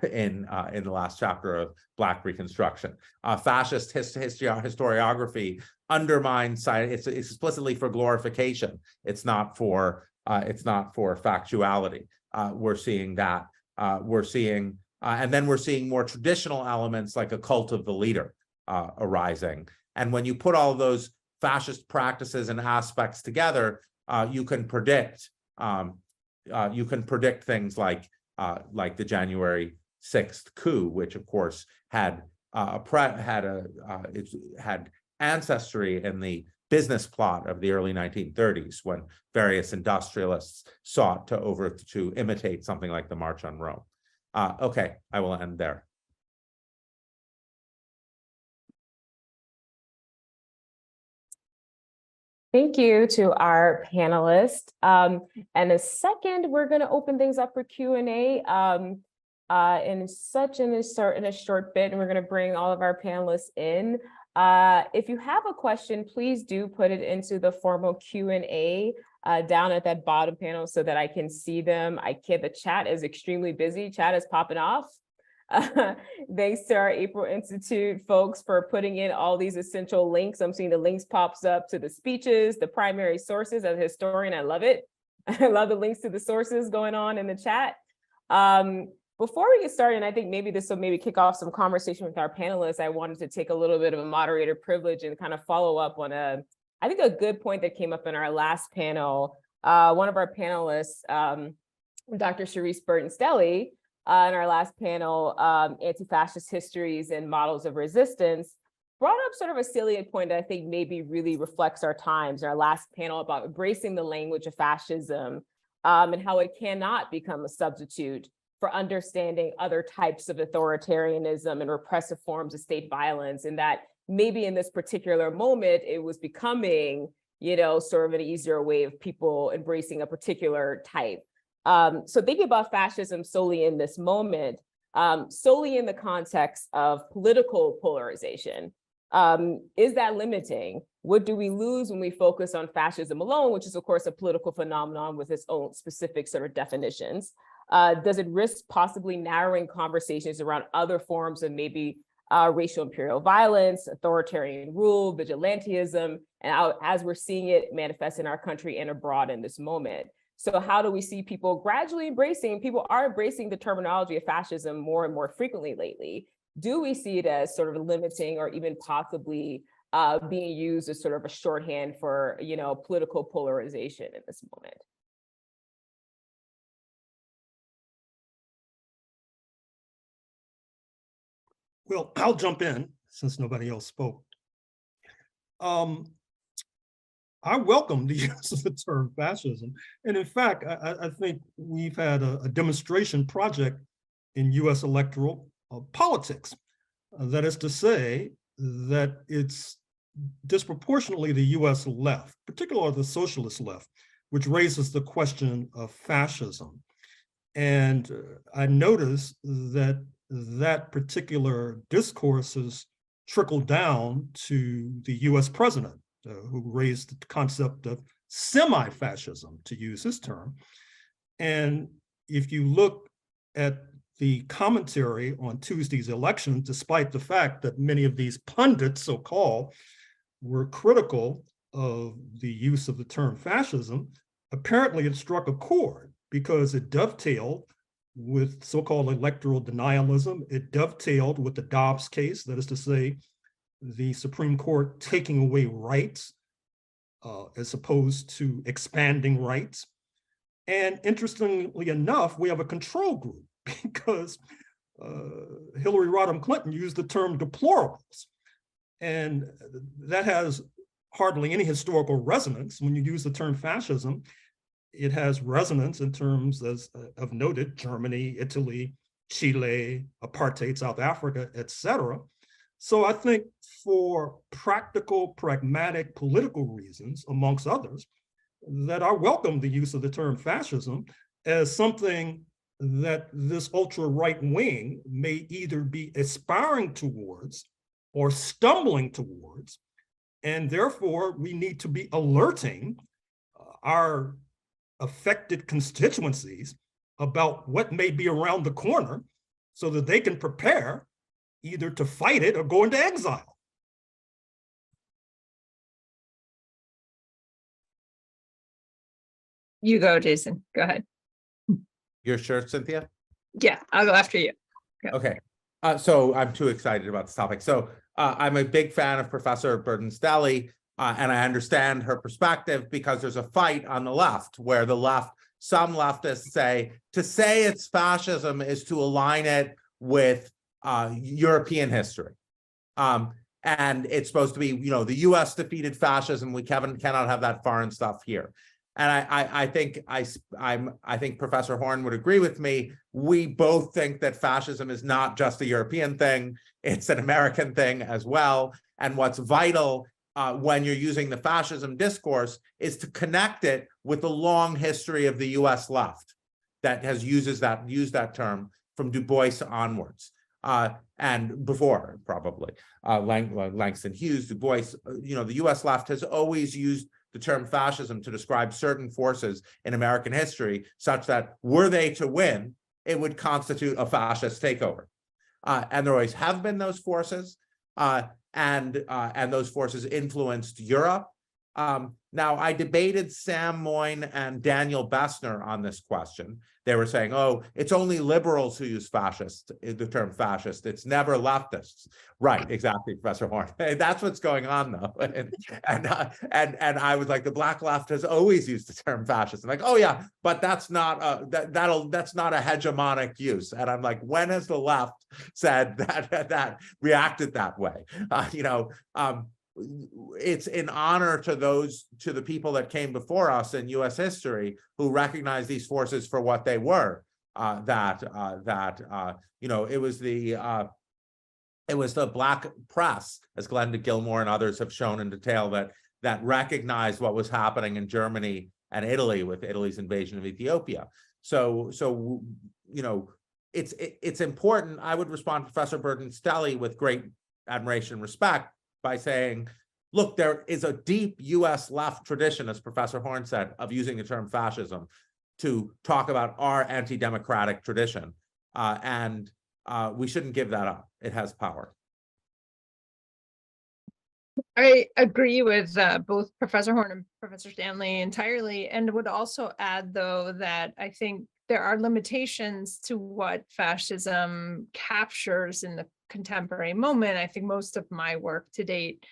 in the last chapter of Black Reconstruction. Fascist historiography undermines science. It's explicitly for glorification. It's not for factuality. We're seeing that. And then we're seeing more traditional elements like a cult of the leader arising. And when you put all of those fascist practices and aspects together, you can predict things like the January 6th coup, which of course had ancestry in the business plot of the early 1930s, when various industrialists sought to imitate something like the March on Rome. Okay, I will end there. Thank you to our panelists. And a second, we're going to open things up for Q&A in a short bit, and we're going to bring all of our panelists in. If you have a question, please do put it into the formal Q&A down at that bottom panel so that I can see them. The chat is extremely busy. Chat is popping off. Thanks to our April Institute folks for putting in all these essential links. I'm seeing the links pops up to the speeches, the primary sources. As a historian, I love it. I love the links to the sources going on in the chat. Before we get started, and I think maybe this will kick off some conversation with our panelists, I wanted to take a little bit of a moderator privilege and kind of follow up on a good point that came up in our last panel. One of our panelists, Dr. Charisse Burton-Stelly, in our last panel, Anti-Fascist Histories and Models of Resistance, brought up sort of a salient point that I think maybe really reflects our times. Our last panel about embracing the language of fascism and how it cannot become a substitute for understanding other types of authoritarianism and repressive forms of state violence, and that maybe in this particular moment, it was becoming, sort of an easier way of people embracing a particular type. So thinking about fascism solely in this moment, solely in the context of political polarization, is that limiting? What do we lose when we focus on fascism alone, which is of course a political phenomenon with its own specific sort of definitions? Does it risk possibly narrowing conversations around other forms of maybe racial imperial violence, authoritarian rule, vigilantism, and as we're seeing it manifest in our country and abroad in this moment? So how do we see people gradually people are embracing the terminology of fascism more and more frequently lately? Do we see it as sort of limiting or even possibly being used as sort of a shorthand for, political polarization in this moment? Well, I'll jump in since nobody else spoke. I welcome the use of the term fascism. And in fact, I think we've had a demonstration project in US electoral politics. That is to say that it's disproportionately the US left, particularly the socialist left, which raises the question of fascism. And I noticed that particular discourse has trickled down to the US president, who raised the concept of semi-fascism, to use his term. And if you look at the commentary on Tuesday's election, despite the fact that many of these pundits, so-called, were critical of the use of the term fascism, apparently it struck a chord because it dovetailed with so-called electoral denialism. It dovetailed with the Dobbs case, that is to say, the Supreme Court taking away rights as opposed to expanding rights. And interestingly enough, we have a control group because Hillary Rodham Clinton used the term deplorables. And that has hardly any historical resonance. When you use the term fascism, it has resonance in terms of noted Germany, Italy, Chile, apartheid, South Africa, etc. So I think for practical, pragmatic, political reasons, amongst others, that I welcome the use of the term fascism as something that this ultra-right wing may either be aspiring towards or stumbling towards, and therefore we need to be alerting our affected constituencies about what may be around the corner so that they can prepare either to fight it or go into exile. You go, Jason. Go ahead. You're sure, Cynthia? Yeah, I'll go after you. Go. Okay. So I'm too excited about this topic. So I'm a big fan of Professor Burton-Stelly, and I understand her perspective because there's a fight on the left where some leftists say, to say it's fascism is to align it with European history. And it's supposed to be, the US defeated fascism. We cannot have that foreign stuff here. And I think Professor Horne would agree with me. We both think that fascism is not just a European thing, it's an American thing as well. And what's vital when you're using the fascism discourse is to connect it with the long history of the US left that has used that term from Du Bois onwards. And before, probably, Langston Hughes, Du Bois, the US left has always used the term fascism to describe certain forces in American history, such that were they to win, it would constitute a fascist takeover. And there always have been those forces, and those forces influenced Europe. Now, I debated Sam Moyn and Daniel Bessner on this question. They were saying, oh, it's only liberals who use fascist, the term fascist. It's never leftists. Right, exactly, Professor Horne. That's what's going on, though. And I was like, the black left has always used the term fascist. I'm like, oh yeah, but that's not that's not a hegemonic use. And I'm like, when has the left said that reacted that way? It's in honor to the people that came before us in U.S. history who recognized these forces for what they were. It was the Black press, as Glenda Gilmore and others have shown in detail, that recognized what was happening in Germany and Italy with Italy's invasion of Ethiopia. So, you know, it's important. I would respond to Professor Burton-Stelly with great admiration and respect by saying, look, there is a deep US left tradition, as Professor Horne said, of using the term fascism to talk about our anti-democratic tradition. And we shouldn't give that up. It has power. I agree with both Professor Horne and Professor Stanley entirely, and would also add, though, that I think there are limitations to what fascism captures in the contemporary moment. I think most of my work to date,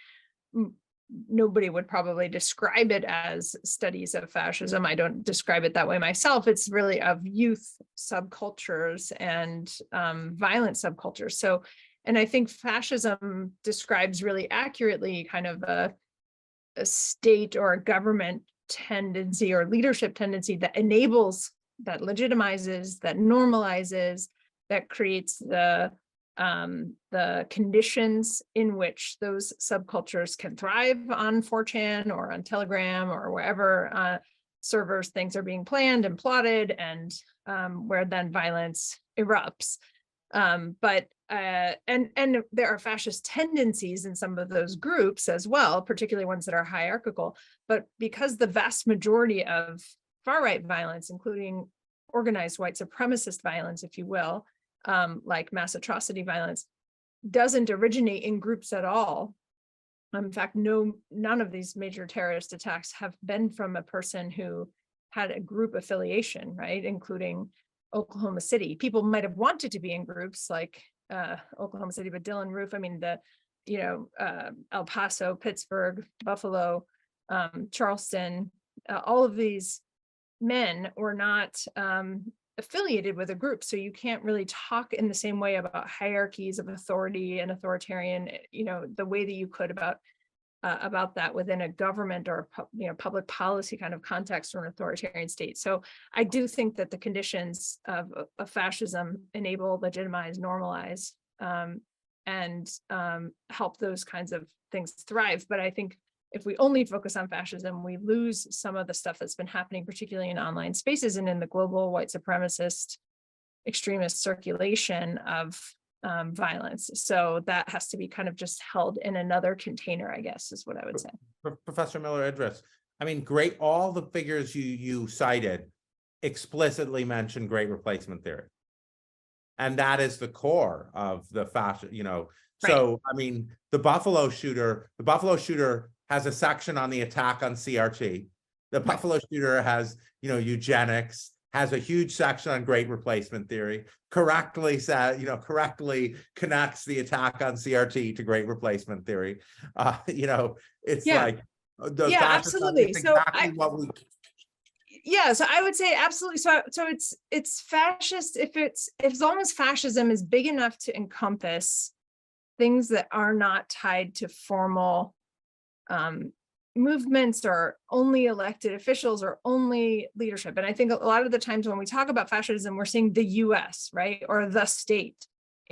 nobody would probably describe it as studies of fascism. I don't describe it that way myself. It's really of youth subcultures and violent subcultures. So, and I think fascism describes really accurately kind of a state or a government tendency or leadership tendency that enables, that legitimizes, that normalizes, that creates the conditions in which those subcultures can thrive on 4chan or on Telegram or wherever servers things are being planned and plotted, and where then violence erupts. But there are fascist tendencies in some of those groups as well, particularly ones that are hierarchical. But because the vast majority of far-right violence, including organized white supremacist violence, if you will, like mass atrocity violence, doesn't originate in groups at all. In fact, none of these major terrorist attacks have been from a person who had a group affiliation, right? Including Oklahoma City. People might have wanted to be in groups like Oklahoma City, but Dylan Roof, I mean, El Paso, Pittsburgh, Buffalo, Charleston, all of these men were not affiliated with a group. So you can't really talk in the same way about hierarchies of authority and authoritarian, the way that you could about that within a government or public policy kind of context or an authoritarian state. So I do think that the conditions of fascism enable, legitimize, normalize, and help those kinds of things thrive. But I think if we only focus on fascism, we lose some of the stuff that's been happening, particularly in online spaces and in the global white supremacist extremist circulation of violence. So that has to be kind of just held in another container, I guess, is what I would say. Professor Miller-Idriss, I mean, all the figures you cited explicitly mention great replacement theory. And that is the core of the fascist, So, right. I mean, the Buffalo shooter has a section on the attack on CRT. The Buffalo shooter has, eugenics, has a huge section on great replacement theory, correctly connects the attack on CRT to great replacement theory. It's like the absolutely. So exactly what we. Yeah, so I would say absolutely. So it's fascist as long as fascism is big enough to encompass things that are not tied to formal movements or only elected officials or only leadership. And I think a lot of the times when we talk about fascism, we're seeing the US, right? Or the state.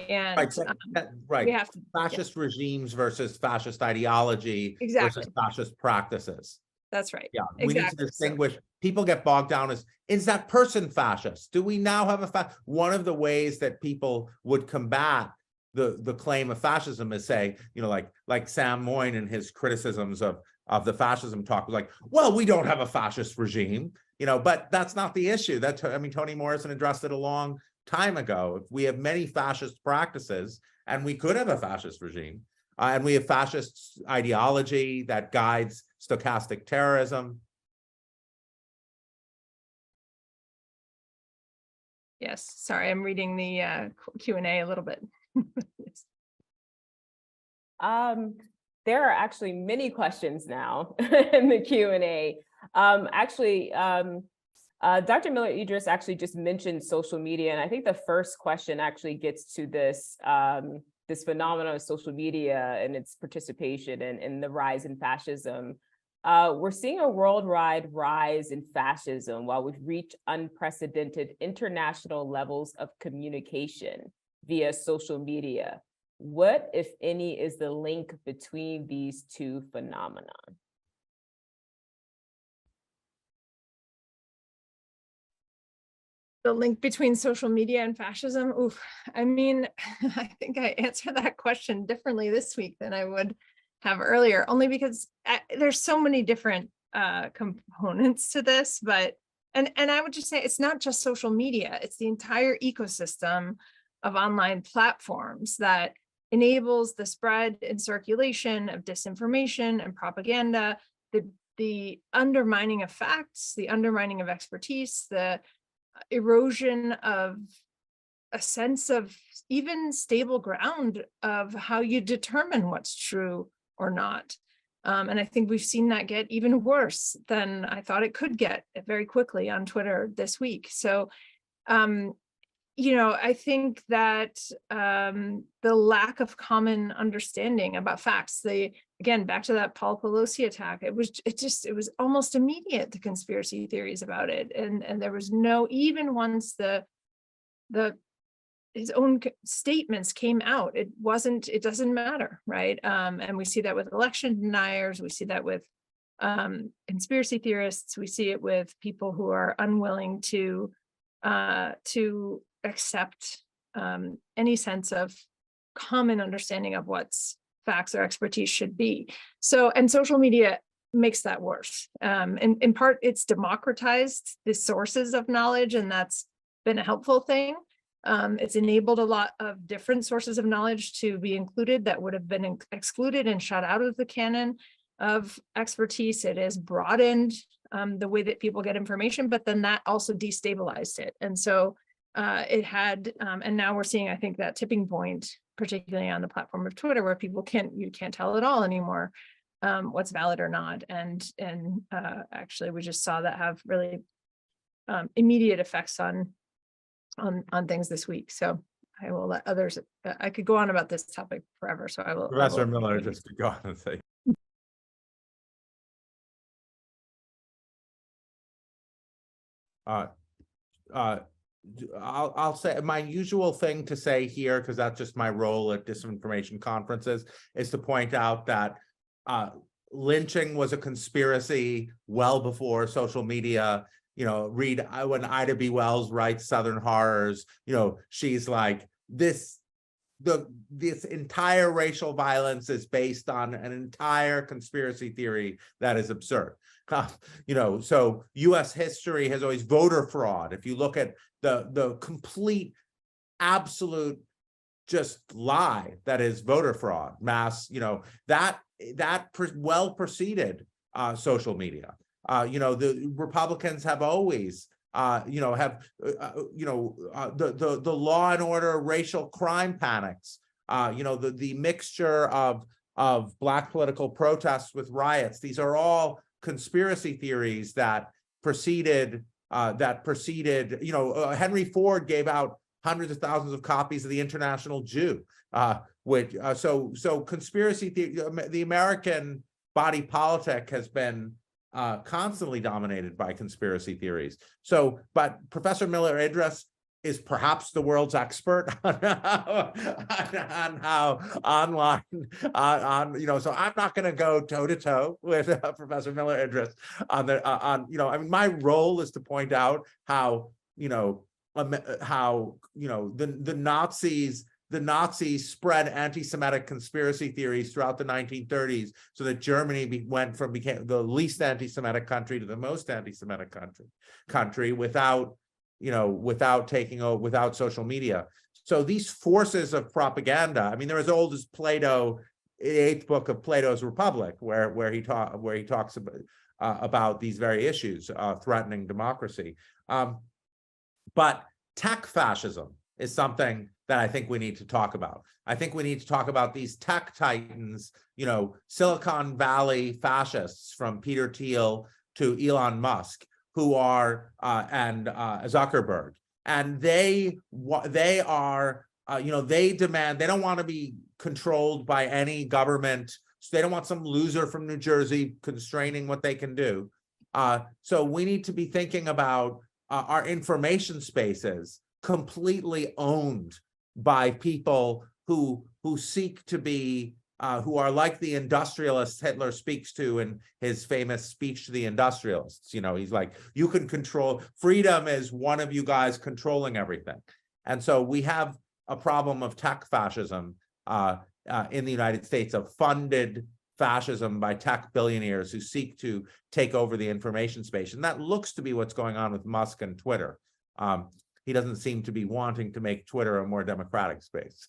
And we have to, fascist regimes versus fascist ideology versus fascist practices. That's right. Yeah, we need to distinguish. People get bogged down as, is that person fascist? Do we now have one of the ways that people would combat the claim of fascism is saying, like Sam Moyne and his criticisms of the fascism talk was like, well, we don't have a fascist regime, but that's not the issue. Toni Morrison addressed it a long time ago. We have many fascist practices, and we could have a fascist regime, and we have fascist ideology that guides stochastic terrorism. Yes, sorry, I'm reading the Q&A a little bit. Yes. There are actually many questions now in the Q&A. Dr. Miller-Idriss actually just mentioned social media, and I think the first question actually gets to this this phenomenon of social media and its participation in the rise in fascism. We're seeing a worldwide rise in fascism while we've reached unprecedented international levels of communication via social media. What, if any, is the link between these two phenomena? The link between social media and fascism. Oof. I mean, I think I answered that question differently this week than I would have earlier, only because there's so many different components to this, but and I would just say it's not just social media, it's the entire ecosystem of online platforms that enables the spread and circulation of disinformation and propaganda, the undermining of facts, the undermining of expertise, the erosion of a sense of even stable ground of how you determine what's true or not. And I think we've seen that get even worse than I thought it could get very quickly on Twitter this week. So, you know, I think that the lack of common understanding about facts, again, back to that Paul Pelosi attack, it was almost immediate, the conspiracy theories about it. And there was no, even once his own statements came out, it doesn't matter, right? And we see that with election deniers, we see that with conspiracy theorists, we see it with people who are unwilling to accept any sense of common understanding of what's facts or expertise should be. So, and social media makes that worse. In part, it's democratized the sources of knowledge, and that's been a helpful thing. It's enabled a lot of different sources of knowledge to be included that would have been excluded and shut out of the canon of expertise. It has broadened the way that people get information, but then that also destabilized it. And so it had, and now we're seeing, I think, that tipping point, particularly on the platform of Twitter, where people you can't tell at all anymore what's valid or not. And actually, we just saw that have really immediate effects on things this week. So I will let others, I could go on about this topic forever. So I will. Professor Miller, just to go on and say. I'll say my usual thing to say here, because that's just my role at disinformation conferences, is to point out that lynching was a conspiracy well before social media. You know, read when Ida B. Wells writes Southern Horrors, you know, she's like, this entire racial violence is based on an entire conspiracy theory that is absurd. You know, so US history has always voter fraud. If you look at the complete, absolute just lie that is voter fraud, mass, you know, that well preceded social media. You know, the Republicans have always, you know, the law and order racial crime panics, you know, the mixture of Black political protests with riots. These are all conspiracy theories that preceded, you know, Henry Ford gave out hundreds of thousands of copies of the International Jew, which, so conspiracy theory, the American body politic has been constantly dominated by conspiracy theories. So, but Professor Miller-Idriss is perhaps the world's expert on how online, you know, so I'm not going to go toe to toe with Professor Miller-Idriss on, you know, I mean, my role is to point out how, you know, the Nazis spread anti-Semitic conspiracy theories throughout the 1930s, so that Germany became the least anti-Semitic country to the most anti-Semitic country without, you know, without social media. So these forces of propaganda, I mean, they're as old as Plato, the 8th book of Plato's Republic, where he talks about these very issues threatening democracy. But tech fascism is something that I think we need to talk about. I think we need to talk about these tech titans, you know, Silicon Valley fascists from Peter Thiel to Elon Musk, who are, and Zuckerberg. And they are, you know, they demand, they don't want to be controlled by any government. So they don't want some loser from New Jersey constraining what they can do. So we need to be thinking about our information spaces completely owned by people who seek to be who are like the industrialists Hitler speaks to in his famous speech to the industrialists. You know, he's like, you can control, freedom is one of you guys controlling everything. And so we have a problem of tech fascism in the United States, of funded fascism by tech billionaires who seek to take over the information space. And that looks to be what's going on with Musk and Twitter. He doesn't seem to be wanting to make Twitter a more democratic space.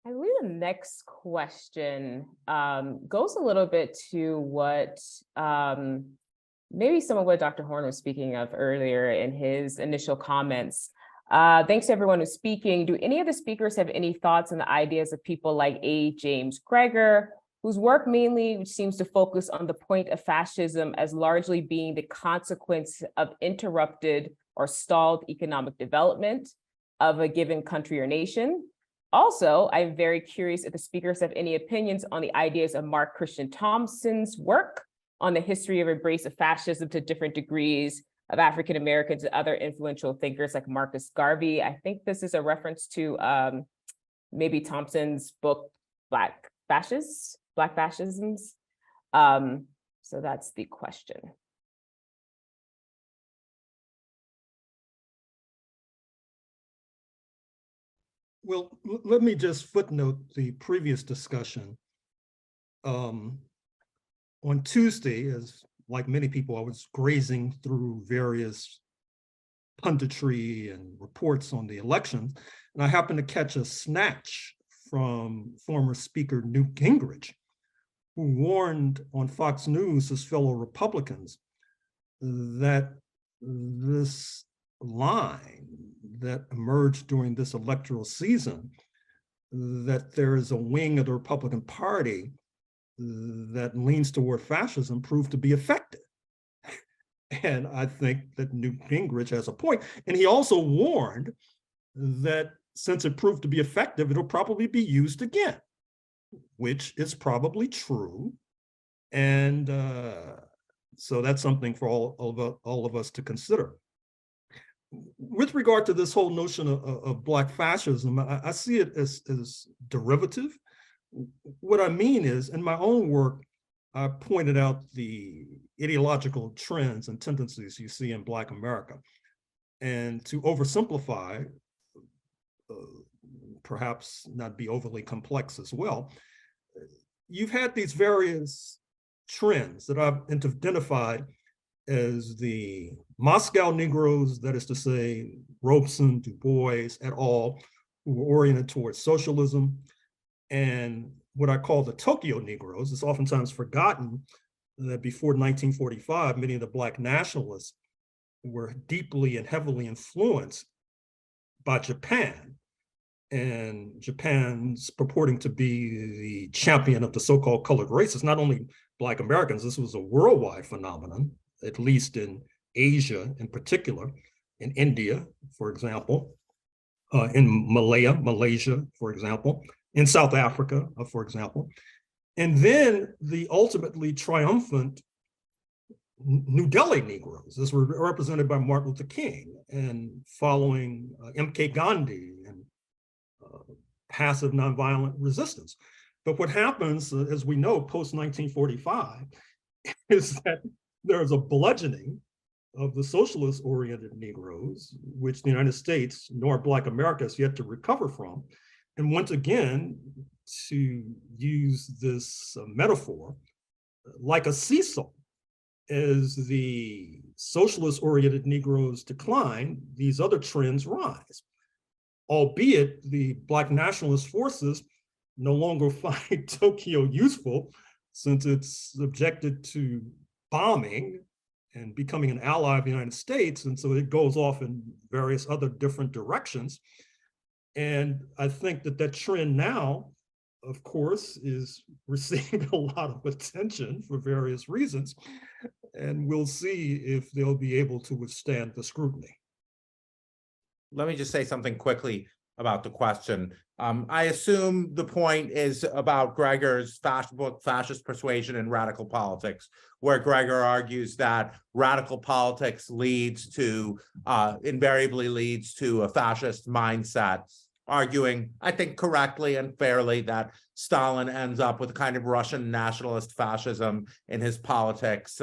I believe the next question goes a little bit to what maybe some of what Dr. Horne was speaking of earlier in his initial comments. Thanks to everyone who's speaking. Do any of the speakers have any thoughts on the ideas of people like A. James Greger, whose work mainly seems to focus on the point of fascism as largely being the consequence of interrupted or stalled economic development of a given country or nation? Also, I'm very curious if the speakers have any opinions on the ideas of Mark Christian Thompson's work on the history of embrace of fascism to different degrees of African Americans and other influential thinkers like Marcus Garvey. I think this is a reference to maybe Thompson's book, Black Fascisms. So that's the question. Well, let me just footnote the previous discussion. On Tuesday, as like many people, I was grazing through various punditry and reports on the elections, and I happened to catch a snatch from former Speaker Newt Gingrich, who warned on Fox News his fellow Republicans that this line that emerged during this electoral season, that there is a wing of the Republican Party that leans toward fascism, proved to be effective. And I think that Newt Gingrich has a point. And he also warned that since it proved to be effective, it'll probably be used again, which is probably true. And so that's something for all of us to consider. With regard to this whole notion of Black fascism, I see it as derivative. What I mean is, in my own work, I pointed out the ideological trends and tendencies you see in Black America. And to oversimplify, perhaps not be overly complex as well, you've had these various trends that I've identified as the Moscow Negroes, that is to say, Robeson, Du Bois, et al., who were oriented towards socialism, and what I call the Tokyo Negroes. It's oftentimes forgotten that before 1945, many of the Black nationalists were deeply and heavily influenced by Japan, and Japan's purporting to be the champion of the so-called colored races, not only Black Americans. This was a worldwide phenomenon, at least in Asia in particular, in India, for example, in Malaysia, for example, in South Africa, for example. And then the ultimately triumphant New Delhi Negroes. This were represented by Martin Luther King, and following M.K. Gandhi and passive nonviolent resistance. But what happens, as we know, post-1945, is that there's a bludgeoning of the socialist-oriented Negroes, which the United States nor Black America has yet to recover from. And once again, to use this metaphor, like a seesaw, as the socialist-oriented Negroes decline, these other trends rise, albeit the Black nationalist forces no longer find Tokyo useful, since it's subjected to bombing and becoming an ally of the United States. And so it goes off in various other different directions. And I think that that trend now, of course, is receiving a lot of attention for various reasons. And we'll see if they'll be able to withstand the scrutiny. Let me just say something quickly. about the question. I assume the point is about Gregor's book, Fascist Persuasion and Radical Politics, where Gregor argues that radical politics invariably leads to a fascist mindset, arguing, I think correctly and fairly, that Stalin ends up with a kind of Russian nationalist fascism in his politics,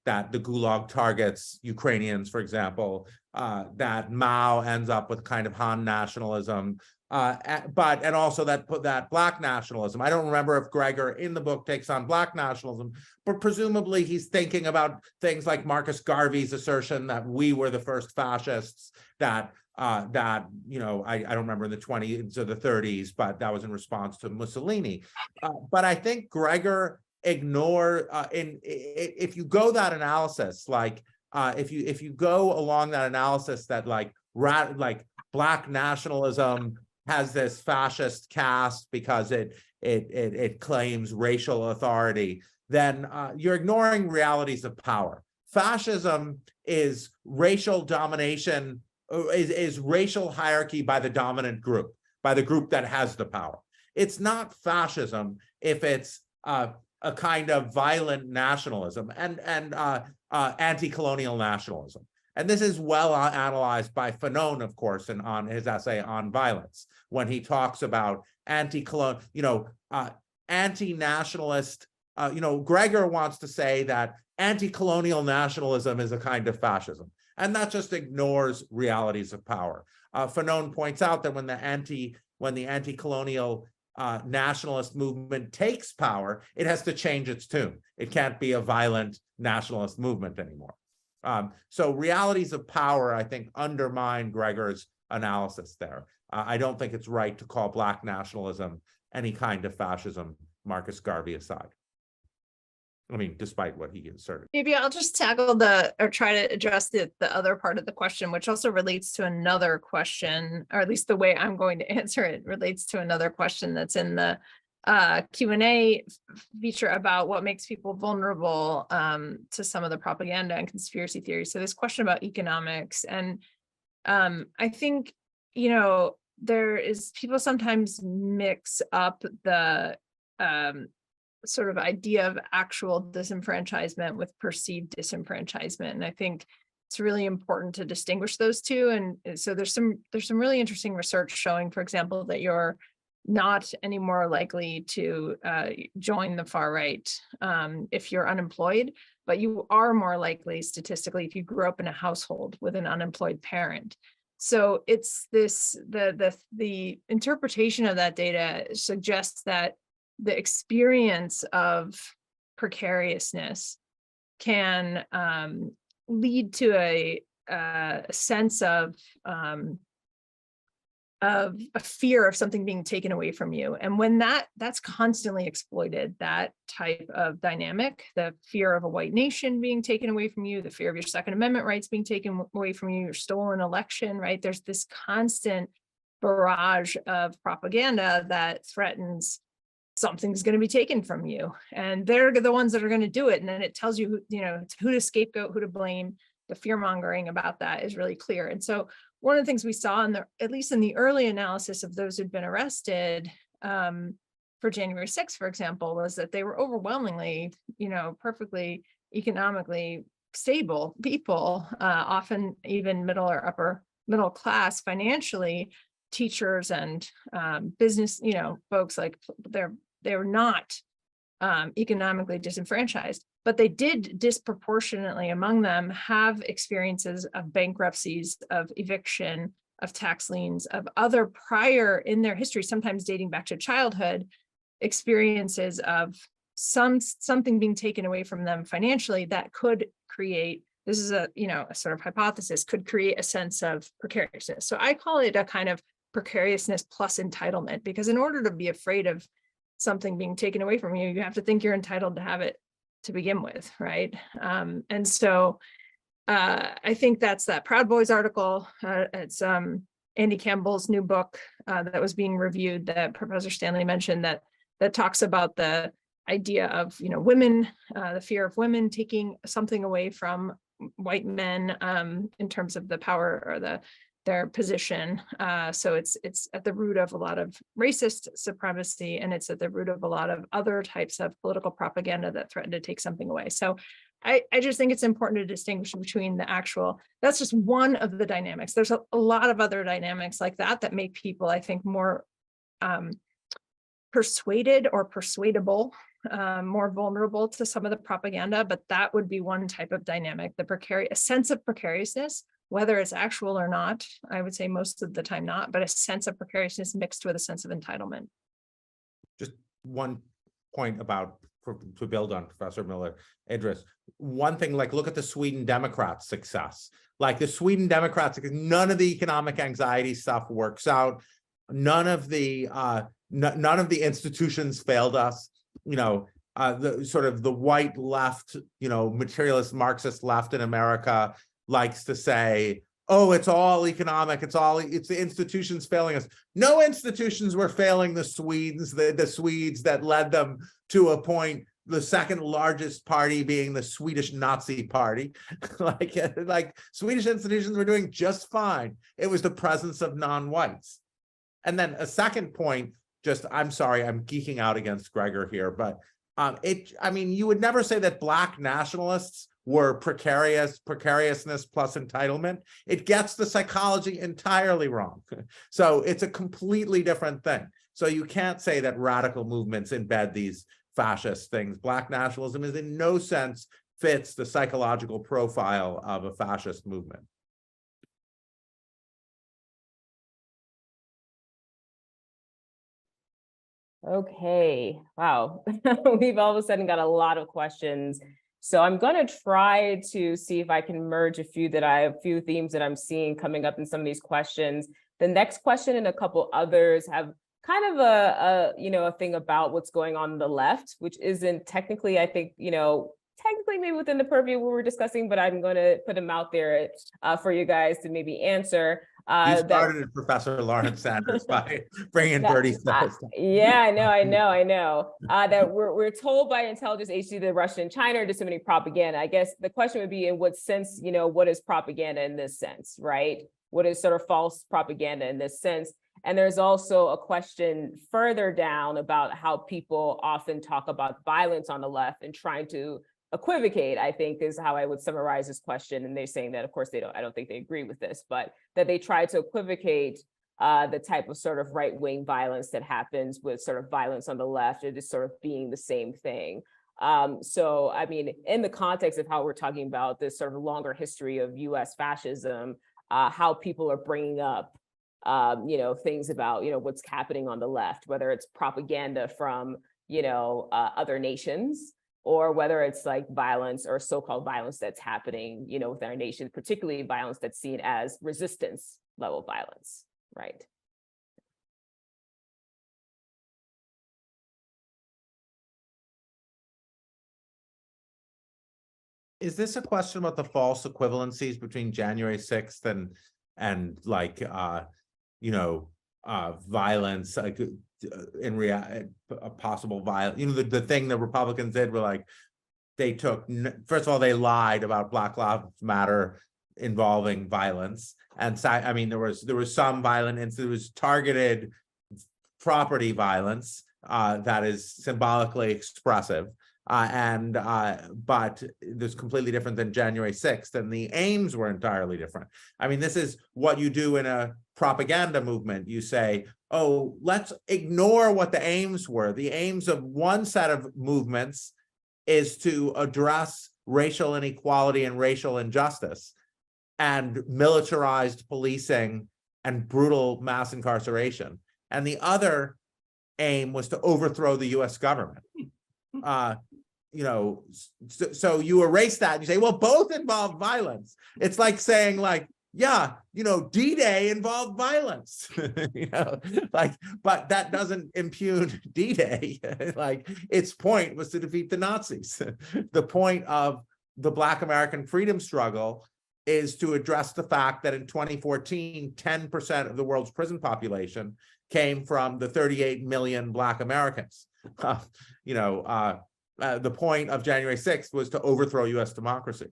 that the Gulag targets Ukrainians, for example, that Mao ends up with kind of Han nationalism, and also that Black nationalism. I don't remember if Gregor in the book takes on Black nationalism, but presumably he's thinking about things like Marcus Garvey's assertion that we were the first fascists, that I don't remember in the 20s or the 30s, but that was in response to Mussolini. But I think Gregor if you go that analysis, like if you go along that analysis that like Black nationalism has this fascist cast because it claims racial authority, then you're ignoring realities of power. Fascism is racial domination, is racial hierarchy by the dominant group, by the group that has the power. It's not fascism if it's a kind of violent nationalism and anti-colonial nationalism. And this is well analyzed by Fanon, of course, and on his essay on violence, when he talks about anti-nationalist, Gregor wants to say that anti-colonial nationalism is a kind of fascism. And that just ignores realities of power. Fanon points out that when the anti-colonial nationalist movement takes power, it has to change its tune. It can't be a violent nationalist movement anymore. So realities of power, I think, undermine Gregor's analysis there. I don't think it's right to call Black nationalism any kind of fascism, Marcus Garvey aside. I mean, despite what he asserted. Maybe I'll just tackle try to address the other part of the question, which also relates to another question, or at least the way I'm going to answer it relates to another question that's in the Q&A feature about what makes people vulnerable to some of the propaganda and conspiracy theories. So this question about economics, and I think, people sometimes mix up the sort of idea of actual disenfranchisement with perceived disenfranchisement. And I think it's really important to distinguish those two. And so there's some really interesting research showing, for example, that you're not any more likely to join the far right if you're unemployed, but you are more likely statistically if you grew up in a household with an unemployed parent. So it's the interpretation of that data suggests that the experience of precariousness can lead to a sense of a fear of something being taken away from you. And when that's constantly exploited, that type of dynamic, the fear of a white nation being taken away from you, the fear of your Second Amendment rights being taken away from you, your stolen election, right? There's this constant barrage of propaganda that threatens something's going to be taken from you, and they're the ones that are going to do it. And then it tells you, who to scapegoat, who to blame. The fear mongering about that is really clear. And so one of the things we saw at least in the early analysis of those who'd been arrested for January 6th, for example, was that they were overwhelmingly, perfectly economically stable people, often even middle or upper middle class financially, teachers and business, folks, like they were not economically disenfranchised, but they did disproportionately among them have experiences of bankruptcies, of eviction, of tax liens, of other prior in their history, sometimes dating back to childhood, experiences of something being taken away from them financially that could create, this is a sort of hypothesis, could create a sense of precariousness. So I call it a kind of precariousness plus entitlement, because in order to be afraid of something being taken away from you, you have to think you're entitled to have it to begin with, right? And so I think that's that Proud Boys article. It's Andy Campbell's new book that was being reviewed that Professor Stanley mentioned that talks about the idea of women, the fear of women taking something away from white men in terms of the power or the their position. So it's at the root of a lot of racist supremacy, and it's at the root of a lot of other types of political propaganda that threaten to take something away. So I just think it's important to distinguish between the actual, that's just one of the dynamics. There's a lot of other dynamics like that make people, I think, more persuaded or persuadable, more vulnerable to some of the propaganda, but that would be one type of dynamic, a sense of precariousness, whether it's actual or not. I would say most of the time not, but a sense of precariousness mixed with a sense of entitlement. Just one point about, to build on Professor Miller-Idriss, one thing, like, look at the Sweden Democrats' success. Like the Sweden Democrats, none of the economic anxiety stuff works out. None of the institutions failed us. You know, the sort of the white left, you know, materialist Marxist left in America likes to say, oh, it's all economic, it's the institutions failing us. No institutions were failing the Swedes, the Swedes that led them to a point, the second largest party being the Swedish Nazi party. like Swedish institutions were doing just fine. It was the presence of non-whites. And then a second point, I'm sorry, I'm geeking out against Gregor here, but I mean, you would never say that Black nationalists were precariousness plus entitlement. It gets the psychology entirely wrong. So it's a completely different thing. So you can't say that radical movements embed these fascist things. Black nationalism is in no sense fits the psychological profile of a fascist movement. Okay, wow. We've all of a sudden got a lot of questions. So I'm going to try to see if I can merge a few themes that I'm seeing coming up in some of these questions. The next question and a couple others have kind of a thing about what's going on the left, which isn't technically, I think, technically maybe within the purview we were discussing, but I'm going to put them out there for you guys to maybe answer. You started Professor Lawrence-Sanders by bringing Bertie Sanders. Yeah, I know. That we're told by intelligence agencies that Russia and China are disseminating propaganda. I guess the question would be, in what sense, what is propaganda in this sense, right? What is sort of false propaganda in this sense? And there's also a question further down about how people often talk about violence on the left and trying to equivocate, I think, is how I would summarize this question. And they're saying that, of course, I don't think they agree with this, but that they try to equivocate the type of sort of right-wing violence that happens with sort of violence on the left, or just sort of being the same thing. So, I mean, in the context of how we're talking about this sort of longer history of US fascism, how people are bringing up, things about, what's happening on the left, whether it's propaganda from, other nations, or whether it's like violence or so-called violence that's happening, within our nation, particularly violence that's seen as resistance level violence, right? Is this a question about the false equivalencies between January 6th and like, violence, like possible violence? The thing the Republicans did were like, they took, first of all, they lied about Black Lives Matter involving violence. And so, I mean, there was some violent incident, there was targeted property violence that is symbolically expressive. But there's completely different than January 6th, and the aims were entirely different. I mean, this is what you do in a propaganda movement. You say, oh, let's ignore what the aims were. The aims of one set of movements is to address racial inequality and racial injustice and militarized policing and brutal mass incarceration. And the other aim was to overthrow the US government. So you erase that and you say, well, both involve violence. It's like saying, like, yeah, D-Day involved violence, but that doesn't impugn D-Day. Like, its point was to defeat the Nazis. The point of the Black American freedom struggle is to address the fact that in 2014, 10% of the world's prison population came from the 38 million Black Americans. The point of January 6th was to overthrow US democracy.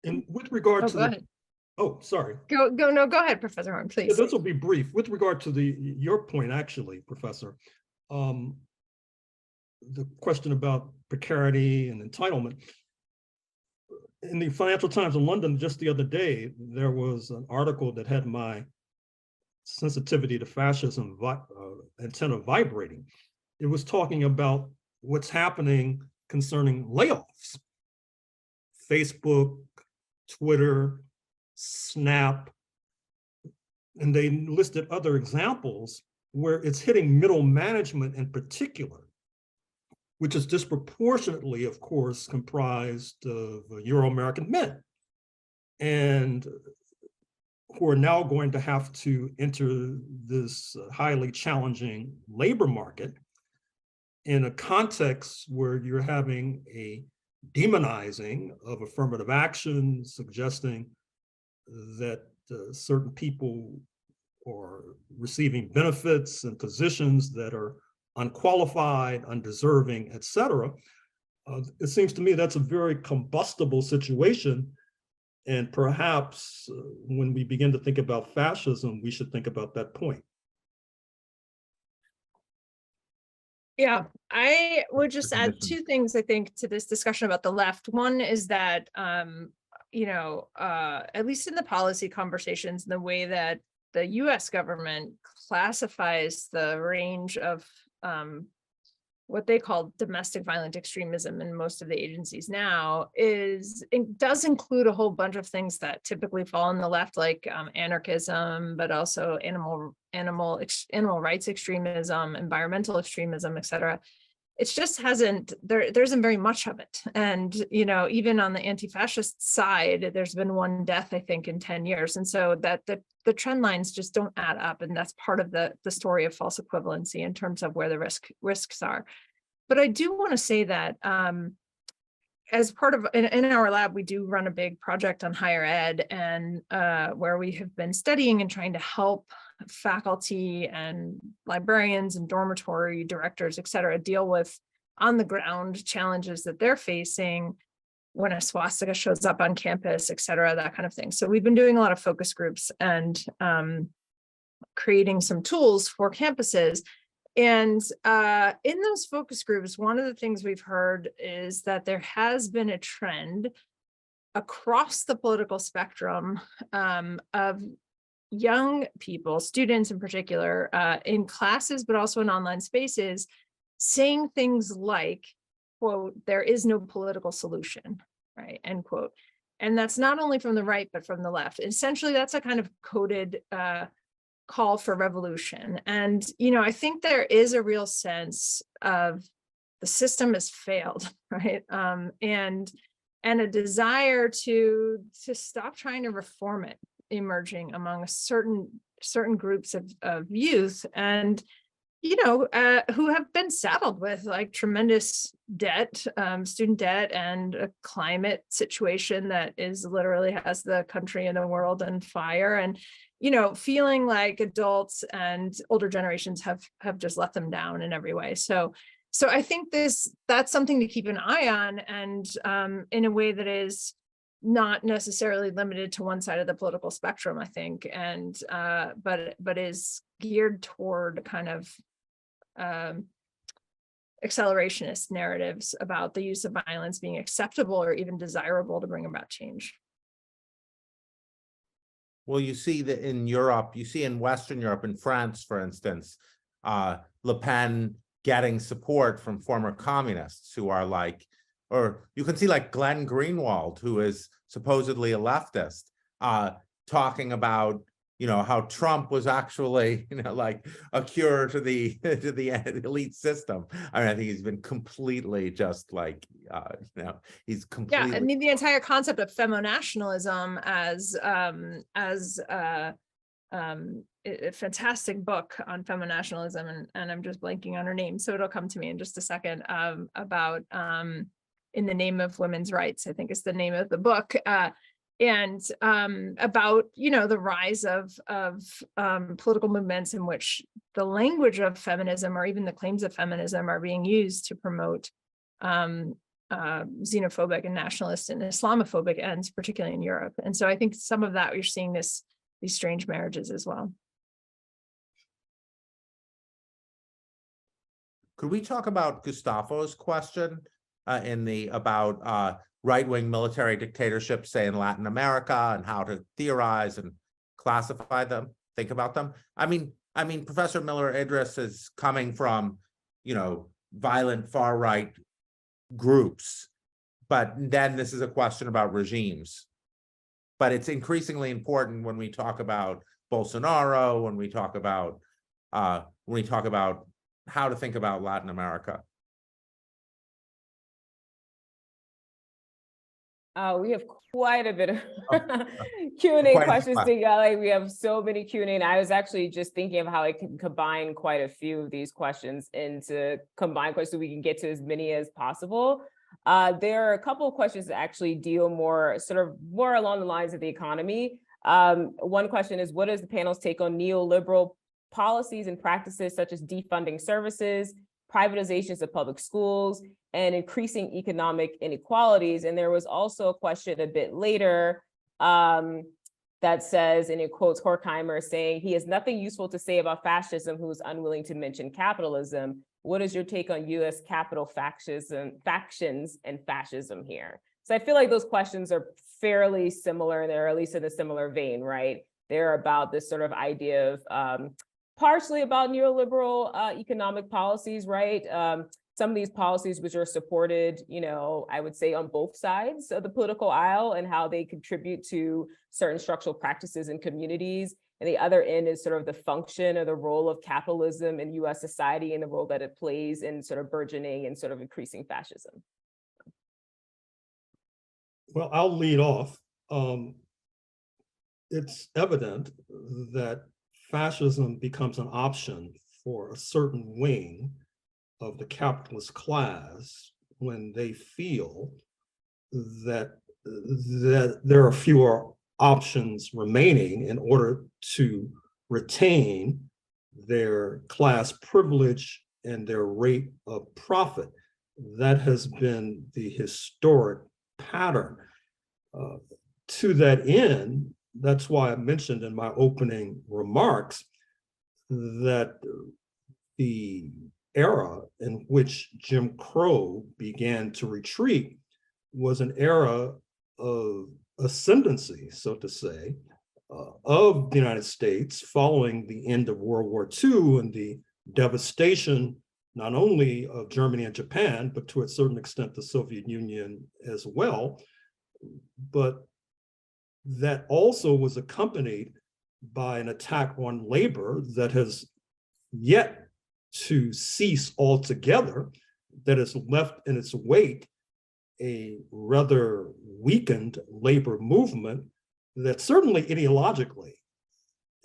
And with regard Oh, to go ahead. oh, sorry. Go ahead, Professor Horne, Yeah, please. this will be brief. With regard to your point, actually, Professor, the question about precarity and entitlement. In the Financial Times in London just the other day, there was an article that had my sensitivity to fascism antenna vibrating. It was talking about what's happening concerning layoffs. Facebook, Twitter, Snap, and they listed other examples where it's hitting middle management in particular, which is disproportionately, of course, comprised of Euro-American men, and who are now going to have to enter this highly challenging labor market in a context where you're having a demonizing of affirmative action, suggesting that certain people are receiving benefits and positions that are unqualified, undeserving, et cetera. It seems to me that's a very combustible situation. And perhaps when we begin to think about fascism, we should think about that point. Yeah, I would just add two things, I think, to this discussion about the left. One is that, you know, at least in the policy conversations, the way that the US government classifies the range of what they call domestic violent extremism in most of the agencies now it does include a whole bunch of things that typically fall on the left, like anarchism, but also animal rights extremism, environmental extremism, et cetera. It just there isn't very much of it. And, you know, even on the anti-fascist side, there's been one death, I think, in 10 years. And so that the trend lines just don't add up. And that's part of the story of false equivalency in terms of where the risks are. But I do want to say that as part of, in our lab, we do run a big project on higher ed, and where we have been studying and trying to help faculty and librarians and dormitory directors, et cetera, deal with on the ground challenges that they're facing when a swastika shows up on campus, et cetera, that kind of thing. So we've been doing a lot of focus groups and creating some tools for campuses. And in those focus groups, one of the things we've heard is that there has been a trend across the political spectrum of young people, students in particular, in classes, but also in online spaces, saying things like, quote, "there is no political solution," right, end quote. And that's not only from the right, but from the left. Essentially, that's a kind of coded call for revolution. And, you know, I think there is a real sense of the system has failed, right? And a desire to stop trying to reform it emerging among certain groups of youth, and, you know, who have been saddled with like tremendous debt, student debt, and a climate situation that is literally has the country and the world on fire, and, you know, feeling like adults and older generations have just let them down in every way. So I think that's something to keep an eye on, and in a way that is not necessarily limited to one side of the political spectrum, I think, and but is geared toward kind of accelerationist narratives about the use of violence being acceptable or even desirable to bring about change. Well, you see that in Europe, you see in Western Europe, in France, for instance, Le Pen getting support from former communists who are like, or you can see like Glenn Greenwald, who is supposedly a leftist, talking about, you know, how Trump was actually, you know, like a cure to the elite system. I mean, I think he's been completely just like, you know, he's completely. Yeah, I mean, the entire concept of femonationalism as a fantastic book on femonationalism, and I'm just blanking on her name, so it'll come to me in just a second, about In the Name of Women's Rights, I think is the name of the book. And about, you know, the rise of political movements in which the language of feminism, or even the claims of feminism, are being used to promote xenophobic and nationalist and Islamophobic ends, particularly in Europe. And so I think some of that, you're seeing these strange marriages as well. Could we talk about Gustavo's question about right-wing military dictatorships, say in Latin America, and how to theorize and classify them, think about them? I mean, Professor Miller-Idriss is coming from, violent far-right groups, but then this is a question about regimes. But it's increasingly important when we talk about Bolsonaro, when we talk about how to think about Latin America. We have quite a bit of Q&A questions together. We have so many Q&A, and I was actually just thinking of how I can combine quite a few of these questions into combined questions so we can get to as many as possible. There are a couple of questions that actually deal more along the lines of the economy. One question is, what is the panel's take on neoliberal policies and practices such as defunding services, privatizations of public schools, and increasing economic inequalities? And there was also a question a bit later that says, and it quotes Horkheimer saying, he has nothing useful to say about fascism who is unwilling to mention capitalism. What is your take on US capital factions and fascism here? So I feel like those questions are fairly similar. They're at least in a similar vein, right? They're about this sort of idea of partially about neoliberal economic policies, right? Some of these policies which are supported, I would say on both sides of the political aisle and how they contribute to certain structural practices in communities. And the other end is sort of the function or the role of capitalism in US society and the role that it plays in sort of burgeoning and sort of increasing fascism. Well, I'll lead off. It's evident that fascism becomes an option for a certain wing of the capitalist class when they feel that there are fewer options remaining in order to retain their class privilege and their rate of profit. That has been the historic pattern. To that end, that's why I mentioned in my opening remarks that the era in which Jim Crow began to retreat was an era of ascendancy, so to say, of the United States following the end of World War II and the devastation not only of Germany and Japan, but to a certain extent the Soviet Union as well. But that also was accompanied by an attack on labor that has yet to cease altogether, that has left in its wake a rather weakened labor movement that certainly ideologically,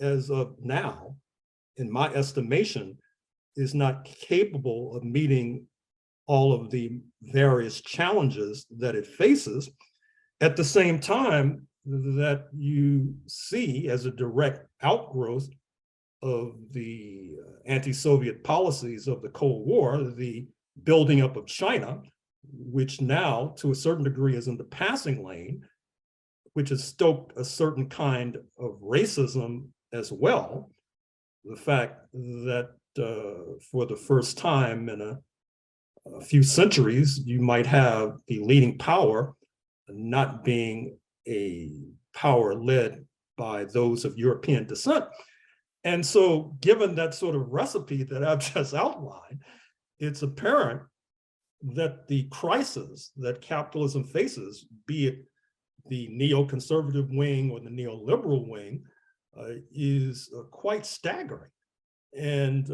as of now, in my estimation, is not capable of meeting all of the various challenges that it faces. At the same time, that you see as a direct outgrowth of the anti-Soviet policies of the Cold War, the building up of China, which now to a certain degree is in the passing lane, which has stoked a certain kind of racism as well. The fact that for the first time in a few centuries, you might have the leading power not being a power led by those of European descent. And so given that sort of recipe that I've just outlined, it's apparent that the crisis that capitalism faces, be it the neoconservative wing or the neoliberal wing, is quite staggering. And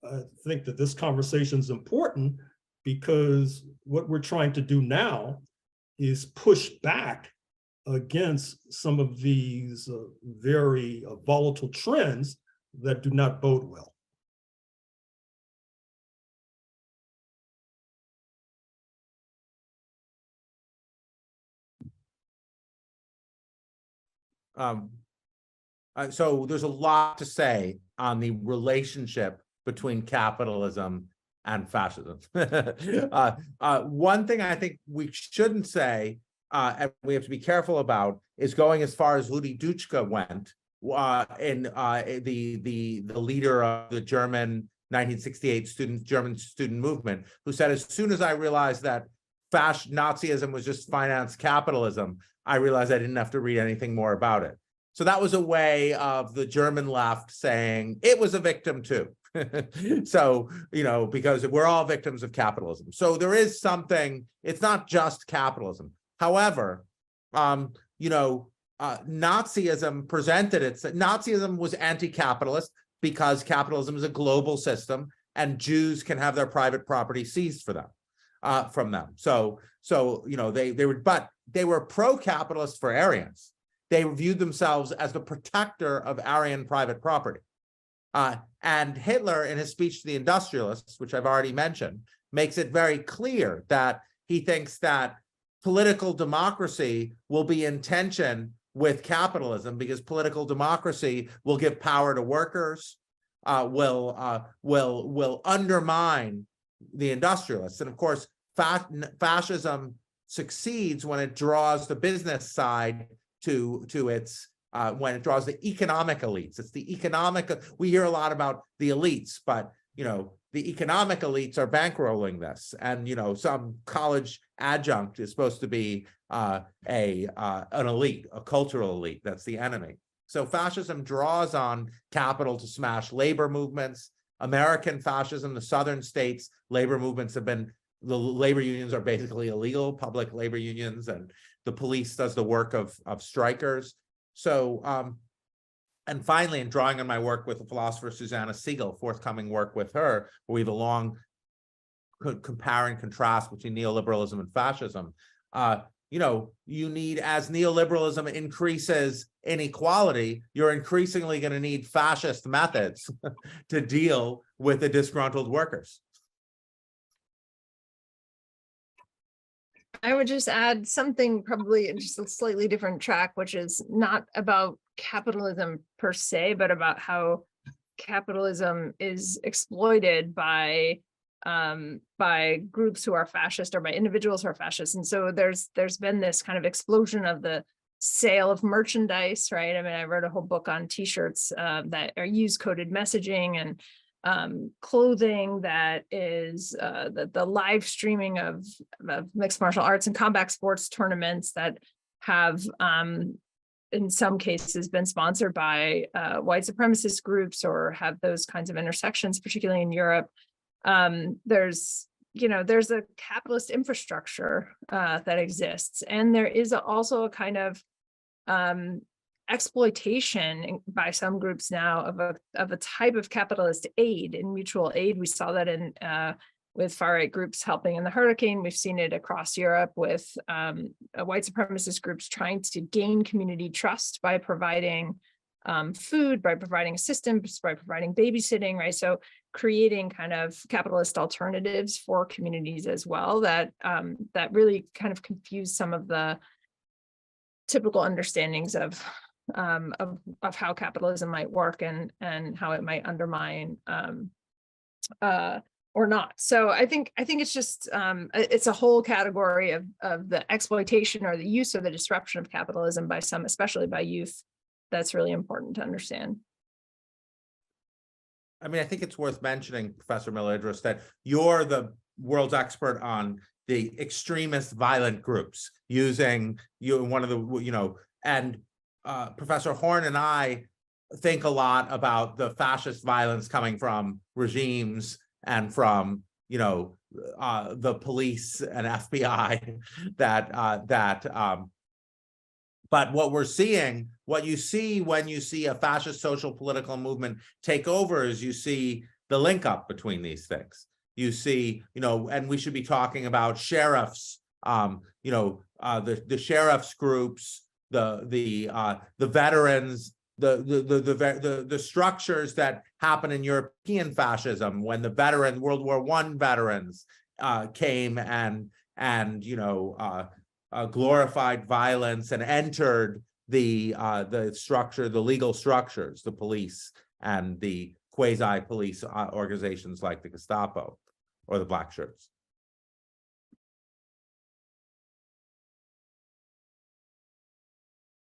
I think that this conversation is important because what we're trying to do now is push back against some of these very volatile trends that do not bode well. So there's a lot to say on the relationship between capitalism and fascism. One thing I think we shouldn't say, and we have to be careful about, is going as far as Rudi Dutschke went, the leader of the German 1968 German student movement, who said, as soon as I realized that Nazism was just finance capitalism, I realized I didn't have to read anything more about it. So that was a way of the German left saying it was a victim too. So, because we're all victims of capitalism. So there is something, it's not just capitalism. However, Nazism presented Nazism was anti-capitalist because capitalism is a global system and Jews can have their private property seized from them. So they were pro-capitalist for Aryans. They viewed themselves as the protector of Aryan private property. And Hitler, in his speech to the industrialists, which I've already mentioned, makes it very clear that he thinks that political democracy will be in tension with capitalism because political democracy will give power to workers, will undermine the industrialists. And of course, fascism succeeds when it draws the business side to its when it draws the economic elites. It's the economic, we hear a lot about the elites, but the economic elites are bankrolling this. And some college adjunct is supposed to be an elite, a cultural elite. That's the enemy. So fascism draws on capital to smash labor movements. American fascism, the southern states, labor movements the labor unions are basically illegal, public labor unions, and the police does the work of strikers. So, and finally, in drawing on my work with the philosopher Susanna Siegel, forthcoming work with her, where we have a long compare and contrast between neoliberalism and fascism, you need, as neoliberalism increases inequality, you're increasingly going to need fascist methods to deal with the disgruntled workers. I would just add something probably just a slightly different track, which is not about capitalism per se, but about how capitalism is exploited by groups who are fascist or by individuals who are fascist. And so there's been this kind of explosion of the sale of merchandise, right? I mean, I wrote a whole book on t-shirts that are use coded messaging and clothing that is the live streaming of mixed martial arts and combat sports tournaments that have in some cases been sponsored by white supremacist groups or have those kinds of intersections, particularly in Europe. There's a capitalist infrastructure that exists, and there is also a kind of exploitation by some groups now of a type of capitalist aid and mutual aid. We saw that in with far-right groups helping in the hurricane. We've seen it across Europe with white supremacist groups trying to gain community trust by providing food, by providing assistance, by providing babysitting, right? So creating kind of capitalist alternatives for communities as well that really kind of confuse some of the typical understandings of how capitalism might work and how it might undermine or not. So I think it's just it's a whole category of the exploitation or the use or the disruption of capitalism by some, especially by youth. That's really important to understand. I mean, I think it's worth mentioning, Professor Miller-Idriss, that you're the world's expert on the extremist violent groups using one of the, and Professor Horne and I think a lot about the fascist violence coming from regimes and from, the police and FBI but what you see when you see a fascist social political movement take over is you see the link up between these things. You see, and we should be talking about sheriffs, the sheriffs groups, the veterans, the structures that happen in European fascism when the World War I veterans came and glorified violence and entered the legal structures, the police and the quasi-police organizations like the Gestapo. or the black shirts.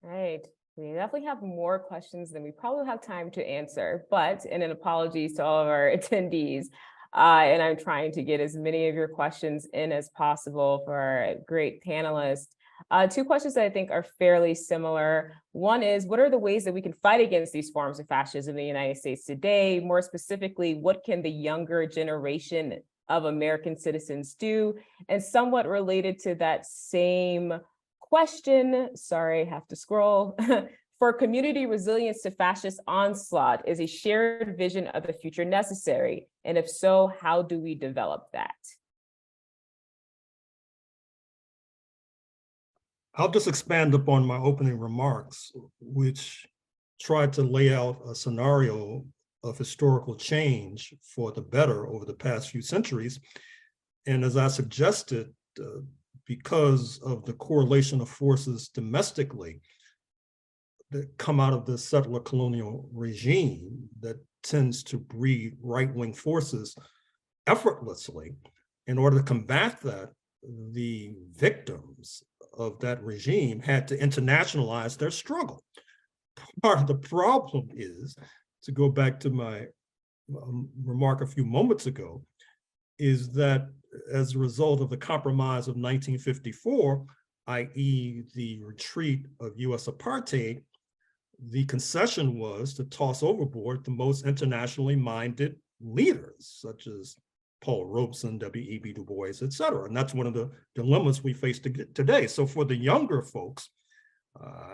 Right. We definitely have more questions than we probably have time to answer, but, and an apology to all of our attendees. And I'm trying to get as many of your questions in as possible for our great panelists. Two questions that I think are fairly similar. One is, what are the ways that we can fight against these forms of fascism in the United States today? More specifically, what can the younger generation of American citizens do? And somewhat related to that same question, sorry, have to scroll. For community resilience to fascist onslaught, is a shared vision of the future necessary? And if so, how do we develop that? I'll just expand upon my opening remarks, which tried to lay out a scenario of historical change for the better over the past few centuries. And as I suggested, because of the correlation of forces domestically that come out of the settler colonial regime that tends to breed right-wing forces effortlessly, in order to combat that, the victims of that regime had to internationalize their struggle. Part of the problem is, to go back to my remark a few moments ago, is that as a result of the compromise of 1954, i.e. the retreat of US apartheid, the concession was to toss overboard the most internationally minded leaders, such as Paul Robeson, W.E.B. Du Bois, et cetera. And that's one of the dilemmas we face today. So for the younger folks,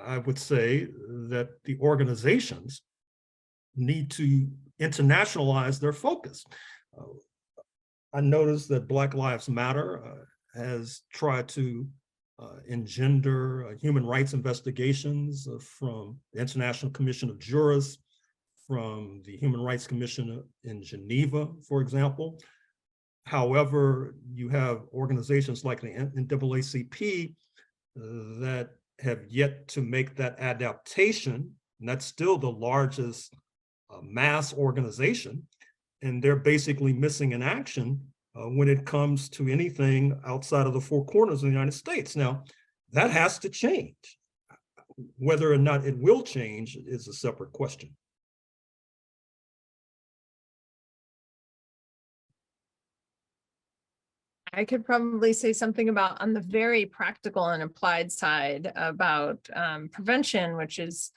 I would say that the organizations need to internationalize their focus. I noticed that Black Lives Matter has tried to engender human rights investigations from the International Commission of Jurists, from the Human Rights Commission in Geneva, for example. However, you have organizations like the NAACP that have yet to make that adaptation, and that's still the largest mass organization, and they're basically missing in action when it comes to anything outside of the four corners of the United States. Now, that has to change. Whether or not it will change is a separate question. I could probably say something about, on the very practical and applied side, about prevention, which is,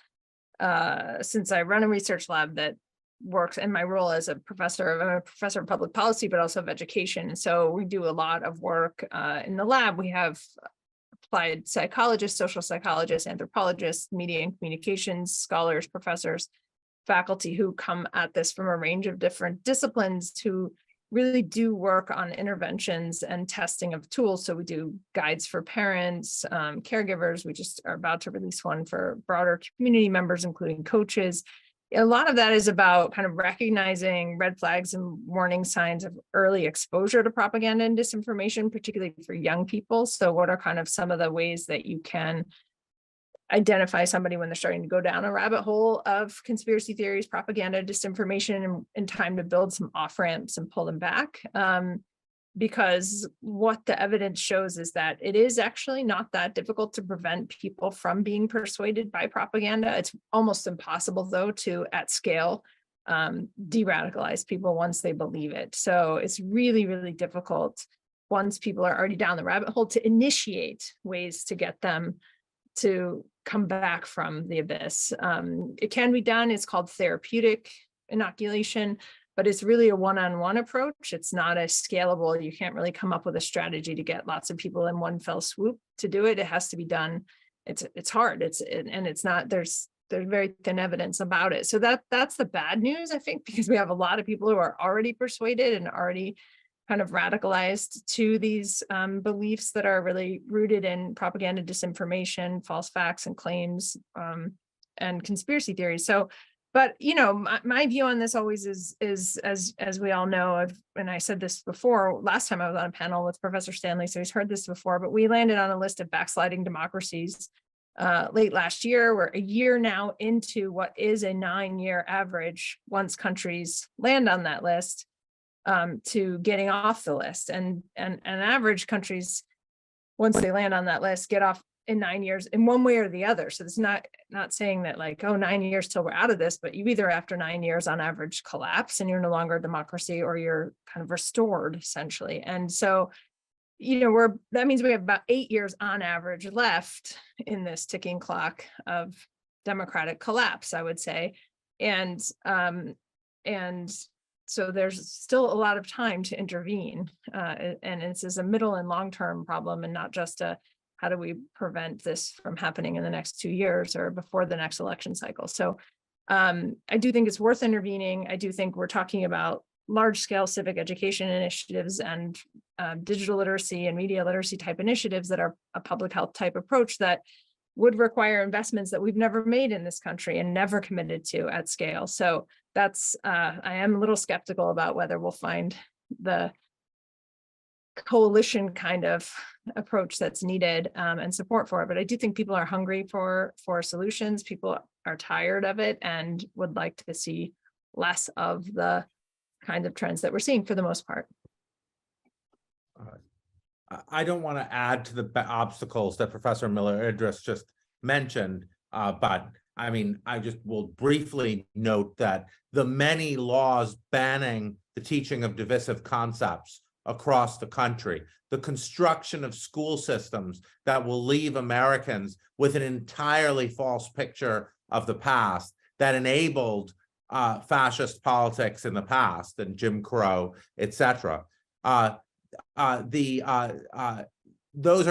since I run a research lab that works, and my role as a professor, I'm a professor of public policy, but also of education. And so we do a lot of work in the lab. We have applied psychologists, social psychologists, anthropologists, media and communications scholars, professors, faculty who come at this from a range of different disciplines, who really do work on interventions and testing of tools. So we do guides for parents, caregivers. We just are about to release one for broader community members, including coaches. A lot of that is about kind of recognizing red flags and warning signs of early exposure to propaganda and disinformation, particularly for young people. So what are kind of some of the ways that you can identify somebody when they're starting to go down a rabbit hole of conspiracy theories, propaganda, disinformation, and time to build some off ramps and pull them back. Because what the evidence shows is that it is actually not that difficult to prevent people from being persuaded by propaganda. It's almost impossible, though, to at scale de-radicalize people once they believe it. So it's really, really difficult once people are already down the rabbit hole to initiate ways to get them to come back from the abyss. It can be done. It's called therapeutic inoculation, but it's really a one-on-one approach. It's not a scalable. You can't really come up with a strategy to get lots of people in one fell swoop to do it. It has to be done. It's hard. And it's not, there's very thin evidence about it. So that's the bad news, I think, because we have a lot of people who are already persuaded and already kind of radicalized to these beliefs that are really rooted in propaganda, disinformation, false facts and claims, and conspiracy theories. So, but my view on this always is as we all know, and I said this before, last time I was on a panel with Professor Stanley, so he's heard this before, but we landed on a list of backsliding democracies late last year. We're a year now into what is a 9-year average once countries land on that list. to getting off the list. And average countries, once they land on that list, get off in 9 years in one way or the other. So it's not saying that like, oh, 9 years till we're out of this, but you either after 9 years on average collapse and you're no longer a democracy, or you're kind of restored essentially. And so, that means we have about 8 years on average left in this ticking clock of democratic collapse, I would say. And so there's still a lot of time to intervene. And this is a middle and long-term problem, and not just how do we prevent this from happening in the next 2 years or before the next election cycle. So I do think it's worth intervening. I do think we're talking about large-scale civic education initiatives and digital literacy and media literacy type initiatives that are a public health type approach that would require investments that we've never made in this country and never committed to at scale. So that's, I am a little skeptical about whether we'll find the coalition kind of approach that's needed and support for it. But I do think people are hungry for solutions. People are tired of it and would like to see less of the kind of trends that we're seeing for the most part. I don't want to add to the obstacles that Professor Miller-Idriss just mentioned, but I mean, I just will briefly note that the many laws banning the teaching of divisive concepts across the country, the construction of school systems that will leave Americans with an entirely false picture of the past that enabled fascist politics in the past and Jim Crow, etc. Those are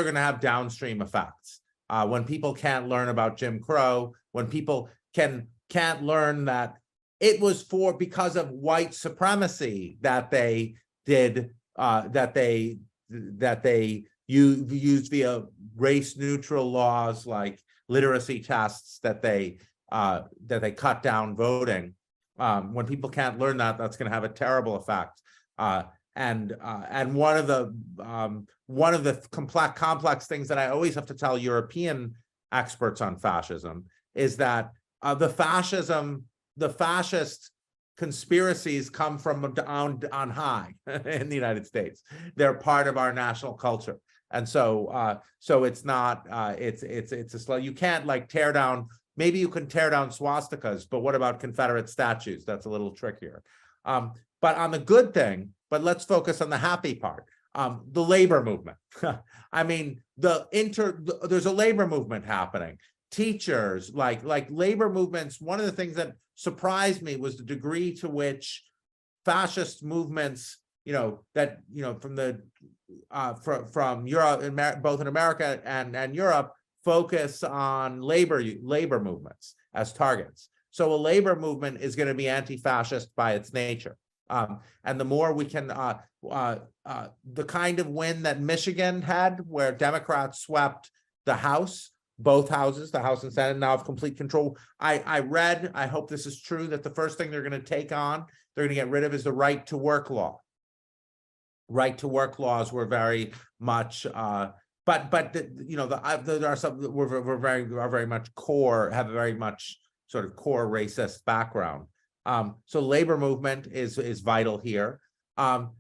going to have downstream effects. When people can't learn about Jim Crow, when people can't learn that it was because of white supremacy that they did that they used via race neutral laws like literacy tests that they cut down voting. When people can't learn that, that's going to have a terrible effect. And one of the complex things that I always have to tell European experts on fascism is that the fascist conspiracies come from on high in the United States. They're part of our national culture, and so it's not it's a slow. You can't like tear down. Maybe you can tear down swastikas, but what about Confederate statues? That's a little trickier. But on the good thing, but let's focus on the happy part. The labor movement. I mean, there's a labor movement happening. Teachers, like labor movements. One of the things that surprised me was the degree to which fascist movements, from Europe, both in America and Europe, focus on labor movements as targets. So a labor movement is going to be anti-fascist by its nature. And the more we can, the kind of win that Michigan had, where Democrats swept the House, both houses, the House and Senate, now have complete control. I read, I hope this is true, that the first thing they're going to take on, they're going to get rid of, is the right to work law. Right to work laws were very much, there are some that were very much core, have a very much sort of core racist background. So labor movement is vital here, not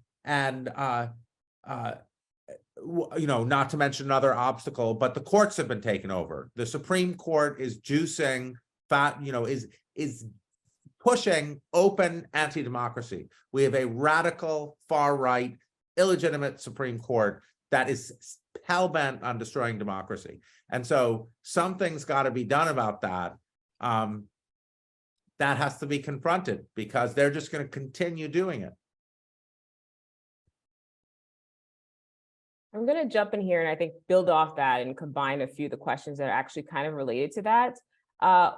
to mention another obstacle, but the courts have been taken over. The Supreme Court is juicing, is pushing open anti-democracy. We have a radical, far-right, illegitimate Supreme Court that is hell-bent on destroying democracy. And so something's got to be done about that. That has to be confronted, because they're just going to continue doing it. I'm going to jump in here and I think build off that and combine a few of the questions that are actually kind of related to that.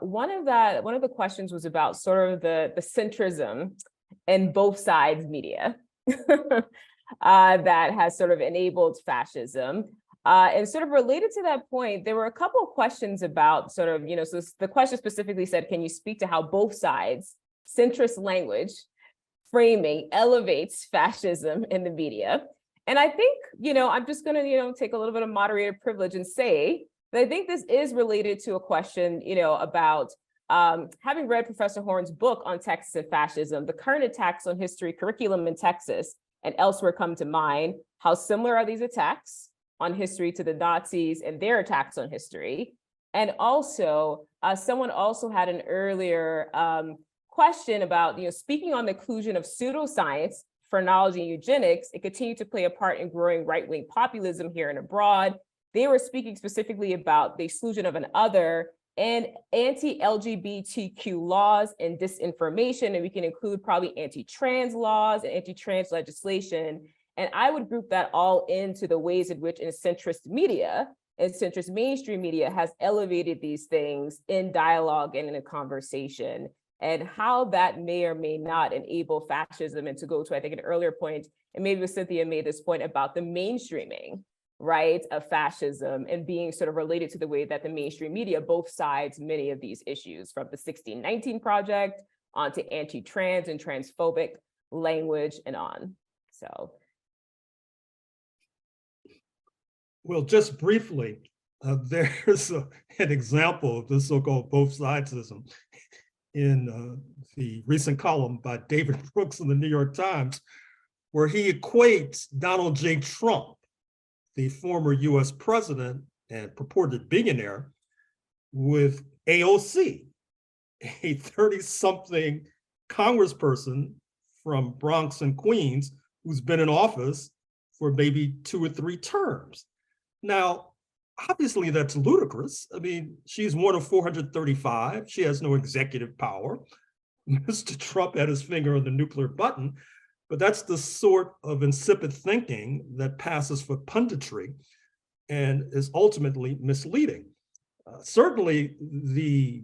One of the questions was about sort of the centrism in both sides media that has sort of enabled fascism. And sort of related to that point, there were a couple of questions about sort of, so the question specifically said, can you speak to how both sides, centrist language framing elevates fascism in the media? And I think, I'm just going to, take a little bit of moderator privilege and say that I think this is related to a question, about Having read Professor Horne's book on Texas and fascism, the current attacks on history curriculum in Texas and elsewhere come to mind. How similar are these attacks on history to the Nazis and their attacks on history? And also, someone also had an earlier question about, speaking on the inclusion of pseudoscience, phrenology, and eugenics, it continued to play a part in growing right-wing populism here and abroad. They were speaking specifically about the exclusion of an other and anti-LGBTQ laws and disinformation, and we can include probably anti-trans laws and anti-trans legislation. And I would group that all into the ways in which centrist media and centrist mainstream media has elevated these things in dialogue and in a conversation, and how that may or may not enable fascism. And to go to, I think, an earlier point, and maybe Cynthia made this point about the mainstreaming, right, of fascism and being sort of related to the way that the mainstream media, both sides, many of these issues, from the 1619 Project onto anti-trans and transphobic language and on. So. Well, just briefly, there's an example of this so-called both sidesism in the recent column by David Brooks in the New York Times, where he equates Donald J. Trump, the former US president and purported billionaire, with AOC, a 30-something congressperson from Bronx and Queens who's been in office for maybe 2 or 3 terms. Now, obviously that's ludicrous. I mean, she's one of 435. She has no executive power. Mr. Trump had his finger on the nuclear button, but that's the sort of insipid thinking that passes for punditry and is ultimately misleading. Certainly, the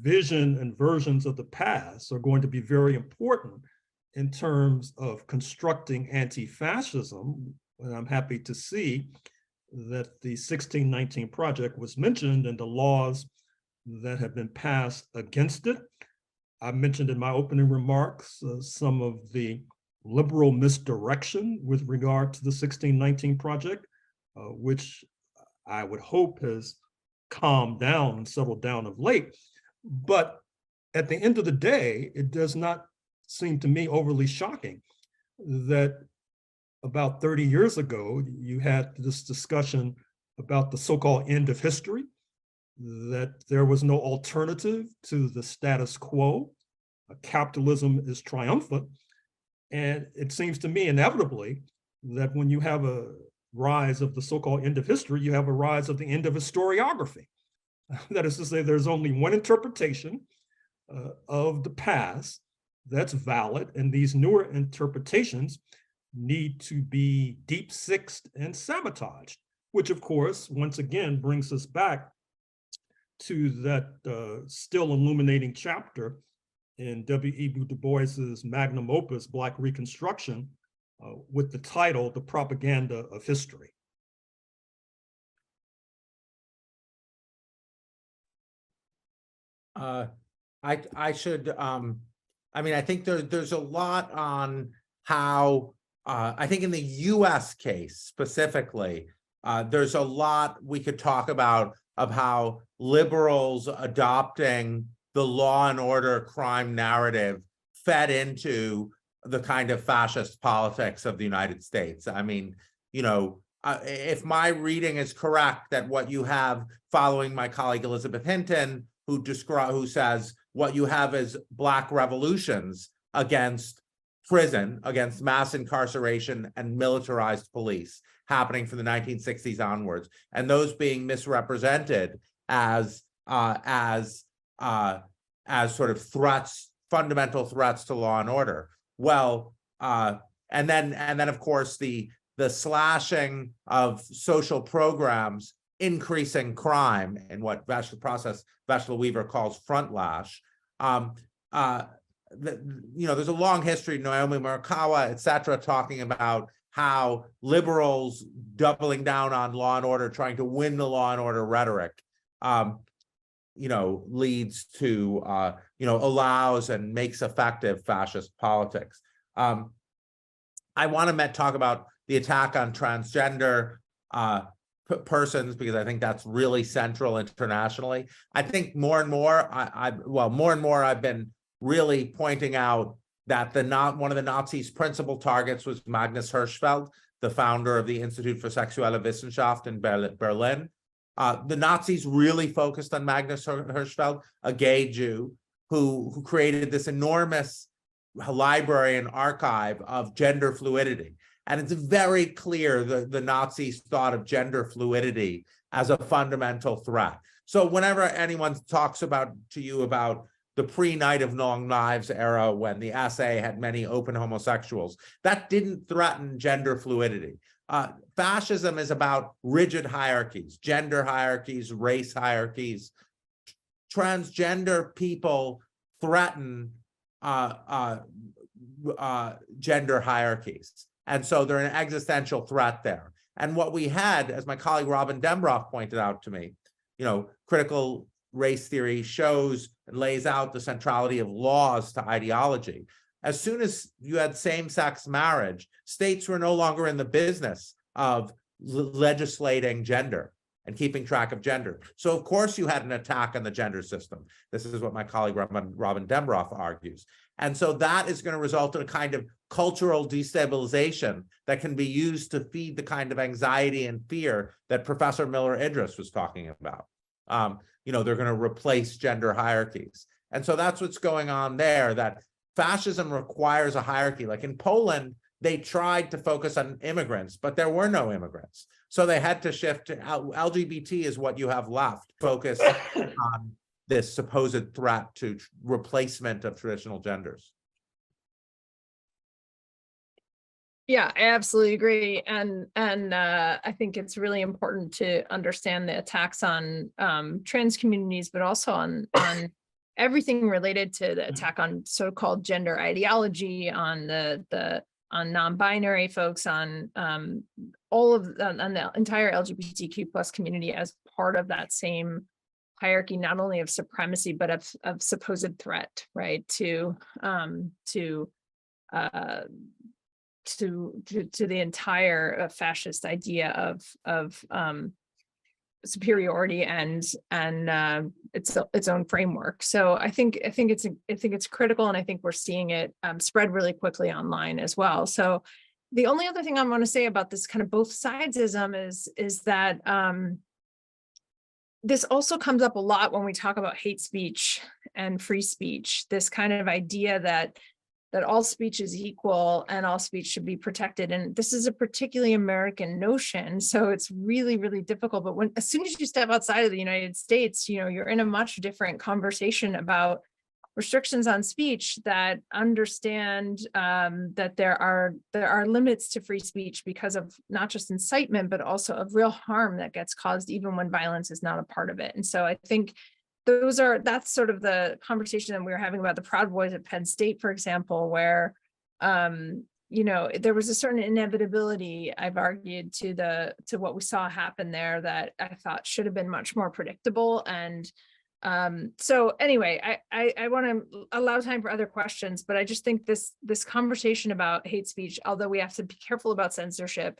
vision and versions of the past are going to be very important in terms of constructing anti-fascism, and I'm happy to see that the 1619 Project was mentioned and the laws that have been passed against it. I mentioned in my opening remarks some of the liberal misdirection with regard to the 1619 Project, which I would hope has calmed down and settled down of late. But at the end of the day, it does not seem to me overly shocking that about 30 years ago, you had this discussion about the so-called end of history, that there was no alternative to the status quo. Capitalism is triumphant. And it seems to me inevitably that when you have a rise of the so-called end of history, you have a rise of the end of historiography. That is to say, there's only one interpretation of the past that's valid, and these newer interpretations need to be deep-sixed and sabotaged, which of course, once again, brings us back to that still illuminating chapter in W.E.B. Du Bois's magnum opus, Black Reconstruction, with the title, The Propaganda of History. I should, I mean, I think there's a lot on how, I think in the US case specifically, there's a lot we could talk about of how liberals adopting the law and order crime narrative fed into the kind of fascist politics of the United States. I mean, you know, if my reading is correct, that what you have following my colleague Elizabeth Hinton, who says what you have is Black revolutions against prison, against mass incarceration and militarized police happening from the 1960s onwards, and those being misrepresented as sort of threats, fundamental threats to law and order. Well, and then of course the slashing of social programs, increasing crime, and what Vashla Weaver calls front lash. You know, there's a long history, Naomi Murakawa, et cetera, talking about how liberals doubling down on law and order, trying to win the law and order rhetoric, you know, leads to, you know, allows and makes effective fascist politics. I want to talk about the attack on transgender persons, because I think that's really central internationally. I think more and more, I've been really pointing out that one of the Nazis' principal targets was Magnus Hirschfeld, the founder of the Institute for Sexuelle Wissenschaft in Berlin. The Nazis really focused on Magnus Hirschfeld, a gay Jew who created this enormous library and archive of gender fluidity. And it's very clear that the Nazis thought of gender fluidity as a fundamental threat. So whenever anyone talks to you about the pre-Night of Long Knives era, when the SA had many open homosexuals, that didn't threaten gender fluidity. Fascism is about rigid hierarchies, gender hierarchies, race hierarchies. Transgender people threaten gender hierarchies. And so they're an existential threat there. And what we had, as my colleague Robin Dembroff pointed out to me, critical race theory shows and lays out the centrality of laws to ideology. As soon as you had same-sex marriage, states were no longer in the business of legislating gender and keeping track of gender. So of course you had an attack on the gender system. This is what my colleague Robin Dembroff argues. And so that is going to result in a kind of cultural destabilization that can be used to feed the kind of anxiety and fear that Professor Miller-Idriss was talking about. They're going to replace gender hierarchies. And so that's what's going on there, that fascism requires a hierarchy. Like in Poland, they tried to focus on immigrants, but there were no immigrants. So they had to shift to LGBT is what you have left, focus on this supposed threat to replacement of traditional genders. Yeah, I absolutely agree. And I think it's really important to understand the attacks on trans communities, but also on everything related to the attack on so-called gender ideology, on on non-binary folks, on all of on the entire LGBTQ plus community as part of that same hierarchy, not only of supremacy, but of supposed threat, right, to the entire fascist idea of superiority and its own framework. So I think it's critical, and I think we're seeing it spread really quickly online as well. So the only other thing I want to say about this kind of both sidesism is that this also comes up a lot when we talk about hate speech and free speech. This kind of idea that all speech is equal and all speech should be protected. And this is a particularly American notion. So it's really, really difficult. But as soon as you step outside of the United States, you're in a much different conversation about restrictions on speech that understand that there are limits to free speech because of not just incitement, but also of real harm that gets caused even when violence is not a part of it. And so I think that's sort of the conversation that we were having about the Proud Boys at Penn State, for example, where there was a certain inevitability, I've argued, to what we saw happen there that I thought should have been much more predictable. And so anyway, I want to allow time for other questions, but I just think this conversation about hate speech, although we have to be careful about censorship,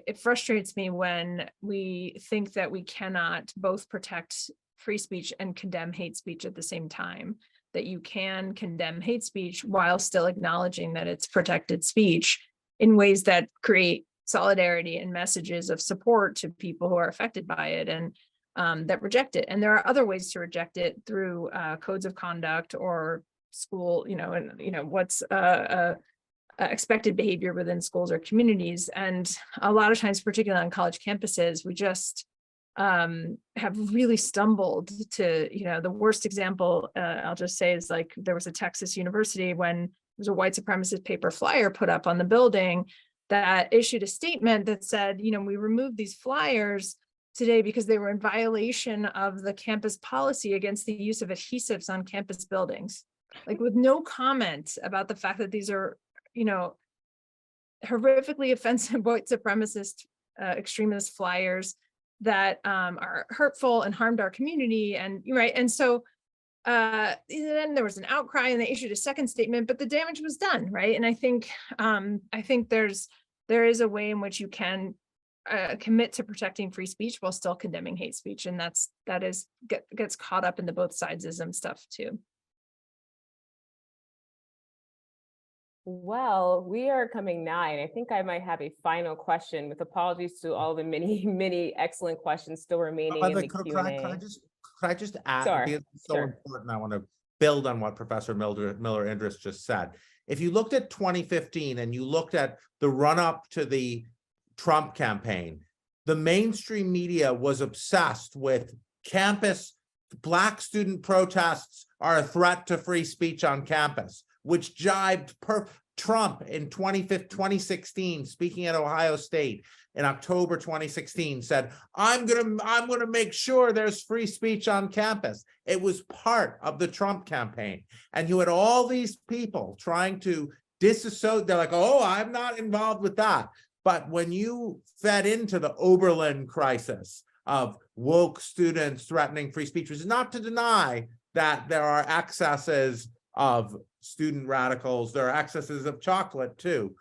it frustrates me when we think that we cannot both protect free speech and condemn hate speech at the same time, that you can condemn hate speech while still acknowledging that it's protected speech in ways that create solidarity and messages of support to people who are affected by it and that reject it. And there are other ways to reject it through codes of conduct or school, what's expected behavior within schools or communities. And a lot of times, particularly on college campuses, we just have really stumbled to, the worst example I'll just say is like there was a Texas university when there was a white supremacist paper flyer put up on the building that issued a statement that said, we removed these flyers today because they were in violation of the campus policy against the use of adhesives on campus buildings, like with no comment about the fact that these are horrifically offensive white supremacist extremist flyers that are hurtful and harmed our community. And right. And so then there was an outcry and they issued a second statement, but the damage was done. Right. And I think there's there is a way in which you can commit to protecting free speech while still condemning hate speech, and that gets caught up in the both sidesism stuff too. Well, we are coming nigh, and I think I might have a final question, with apologies to all the many, many excellent questions still remaining in the Q&A. Could I just add, Sure, because it's so sure. important, I want to build on what Professor Miller-Idriss just said. If you looked at 2015 and you looked at the run-up to the Trump campaign, the mainstream media was obsessed with campus. Black student protests are a threat to free speech on campus, which jibed Trump in 2016, speaking at Ohio State in October 2016, said, I'm gonna make sure there's free speech on campus. It was part of the Trump campaign. And you had all these people trying to disassociate. They're like, oh, I'm not involved with that. But when you fed into the Oberlin crisis of woke students threatening free speech, which is not to deny that there are excesses of student radicals, there are excesses of chocolate too.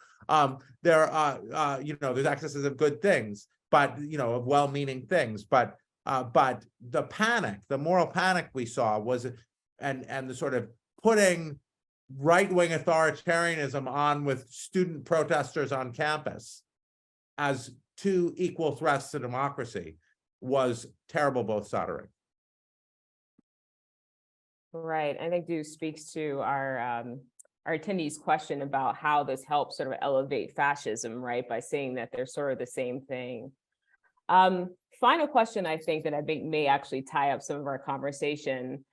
There's excesses of good things, but of well-meaning things. But the panic, the moral panic we saw was, and the sort of putting right-wing authoritarianism on with student protesters on campus as two equal threats to democracy was terrible both sides. Right. I think Duke speaks to our attendees' question about how this helps sort of elevate fascism, right? By saying that they're sort of the same thing. Final question, I think, that I think may actually tie up some of our conversation.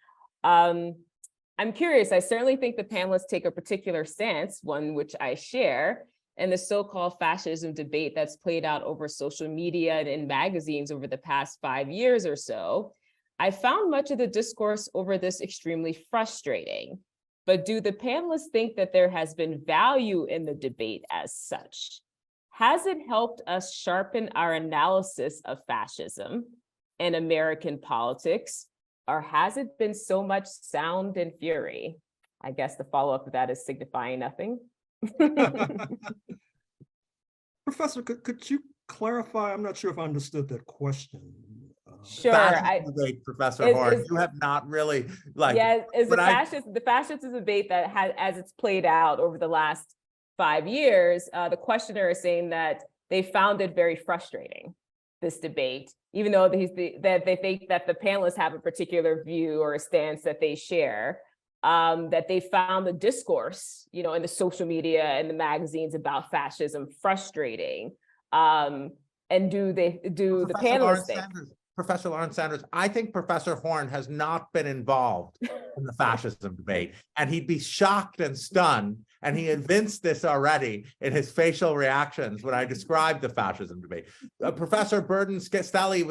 I'm curious, I certainly think the panelists take a particular stance, one which I share, in the so-called fascism debate that's played out over social media and in magazines over the past 5 years or so. I found much of the discourse over this extremely frustrating. But do the panelists think that there has been value in the debate as such? Has it helped us sharpen our analysis of fascism and American politics, or has it been so much sound and fury? I guess the follow-up to that is signifying nothing. Professor, could you clarify? I'm not sure if I understood that question. Sure. Professor Horne, you have not really the fascist debate that has, as it's played out over the last 5 years, the questioner is saying that they found it very frustrating, this debate, even though that they think that the panelists have a particular view or a stance that they share. That they found the discourse, in the social media and the magazines about fascism frustrating. And do the panelists think? Professor Lawrence-Sanders, I think Professor Horne has not been involved in the fascism debate, and he'd be shocked and stunned, and he evinced this already in his facial reactions when I described the fascism debate. Professor Burden Stelly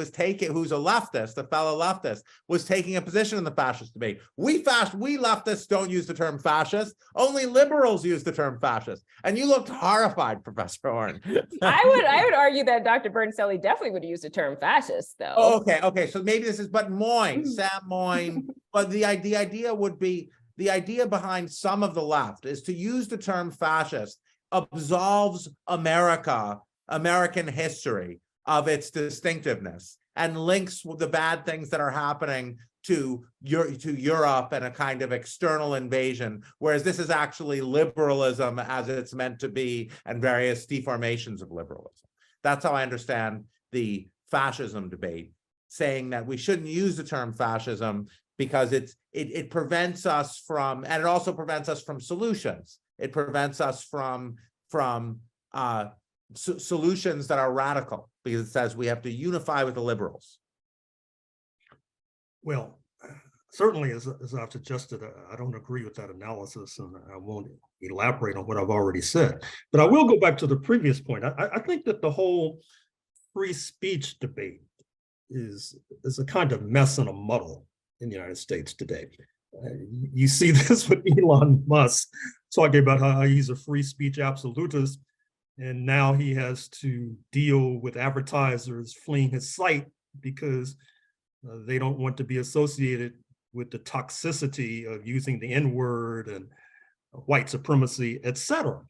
who's a leftist, a fellow leftist, was taking a position in the fascist debate. We leftists don't use the term fascist. Only liberals use the term fascist. And you looked horrified, Professor Horne. I would argue that Dr. Burden Stelly definitely would use the term fascist, though. Oh, okay. So maybe this is, but Sam Moyne. But the idea would be, the idea behind some of the left is to use the term fascist absolves American history of its distinctiveness and links the bad things that are happening to Europe and a kind of external invasion, whereas this is actually liberalism as it's meant to be and various deformations of liberalism. That's how I understand the fascism debate, saying that we shouldn't use the term fascism because it prevents us from, and it also prevents us from solutions. It prevents us from solutions that are radical, because it says we have to unify with the liberals. Well, certainly, as I've suggested, I don't agree with that analysis, and I won't elaborate on what I've already said. But I will go back to the previous point. I think that the whole free speech debate is a kind of mess and a muddle in the United States today. You see this with Elon Musk talking about how he's a free speech absolutist, and now he has to deal with advertisers fleeing his site because they don't want to be associated with the toxicity of using the N-word and white supremacy, etc.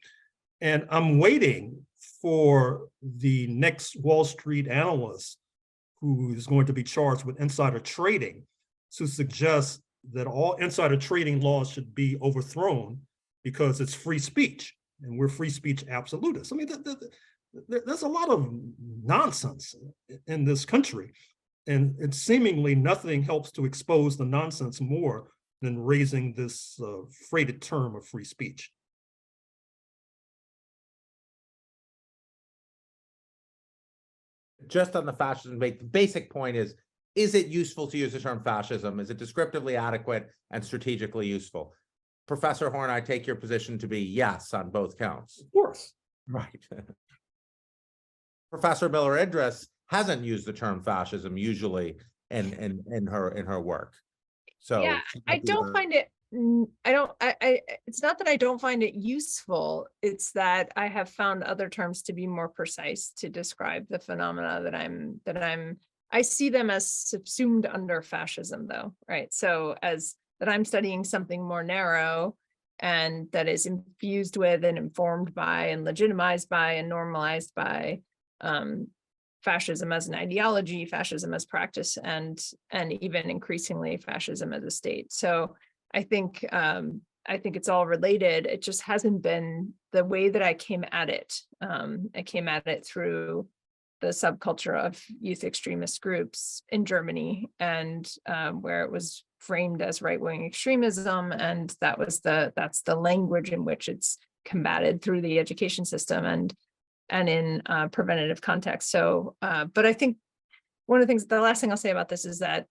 And I'm waiting for the next Wall Street analyst who is going to be charged with insider trading to suggest that all insider trading laws should be overthrown because it's free speech and we're free speech absolutists. I mean, there's a lot of nonsense in this country, and seemingly nothing helps to expose the nonsense more than raising this freighted term of free speech. Just on the fascism debate, the basic point is it useful to use the term fascism? Is it descriptively adequate and strategically useful? Professor Horne, I take your position to be yes on both counts. Of course. Right. Professor Miller-Idriss hasn't used the term fascism usually in her work. So yeah, I don't find it. It's not that I don't find it useful. It's that I have found other terms to be more precise to describe the phenomena I see them as subsumed under fascism, though, right? So as that I'm studying something more narrow and that is infused with and informed by and legitimized by and normalized by fascism as an ideology, fascism as practice, and even increasingly fascism as a state. So I think it's all related. It just hasn't been the way that I came at it. I came at it through the subculture of youth extremist groups in Germany, and where it was framed as right-wing extremism, and that's the language in which it's combated through the education system and in preventative context. So, but I think one of the things, the last thing I'll say about this is that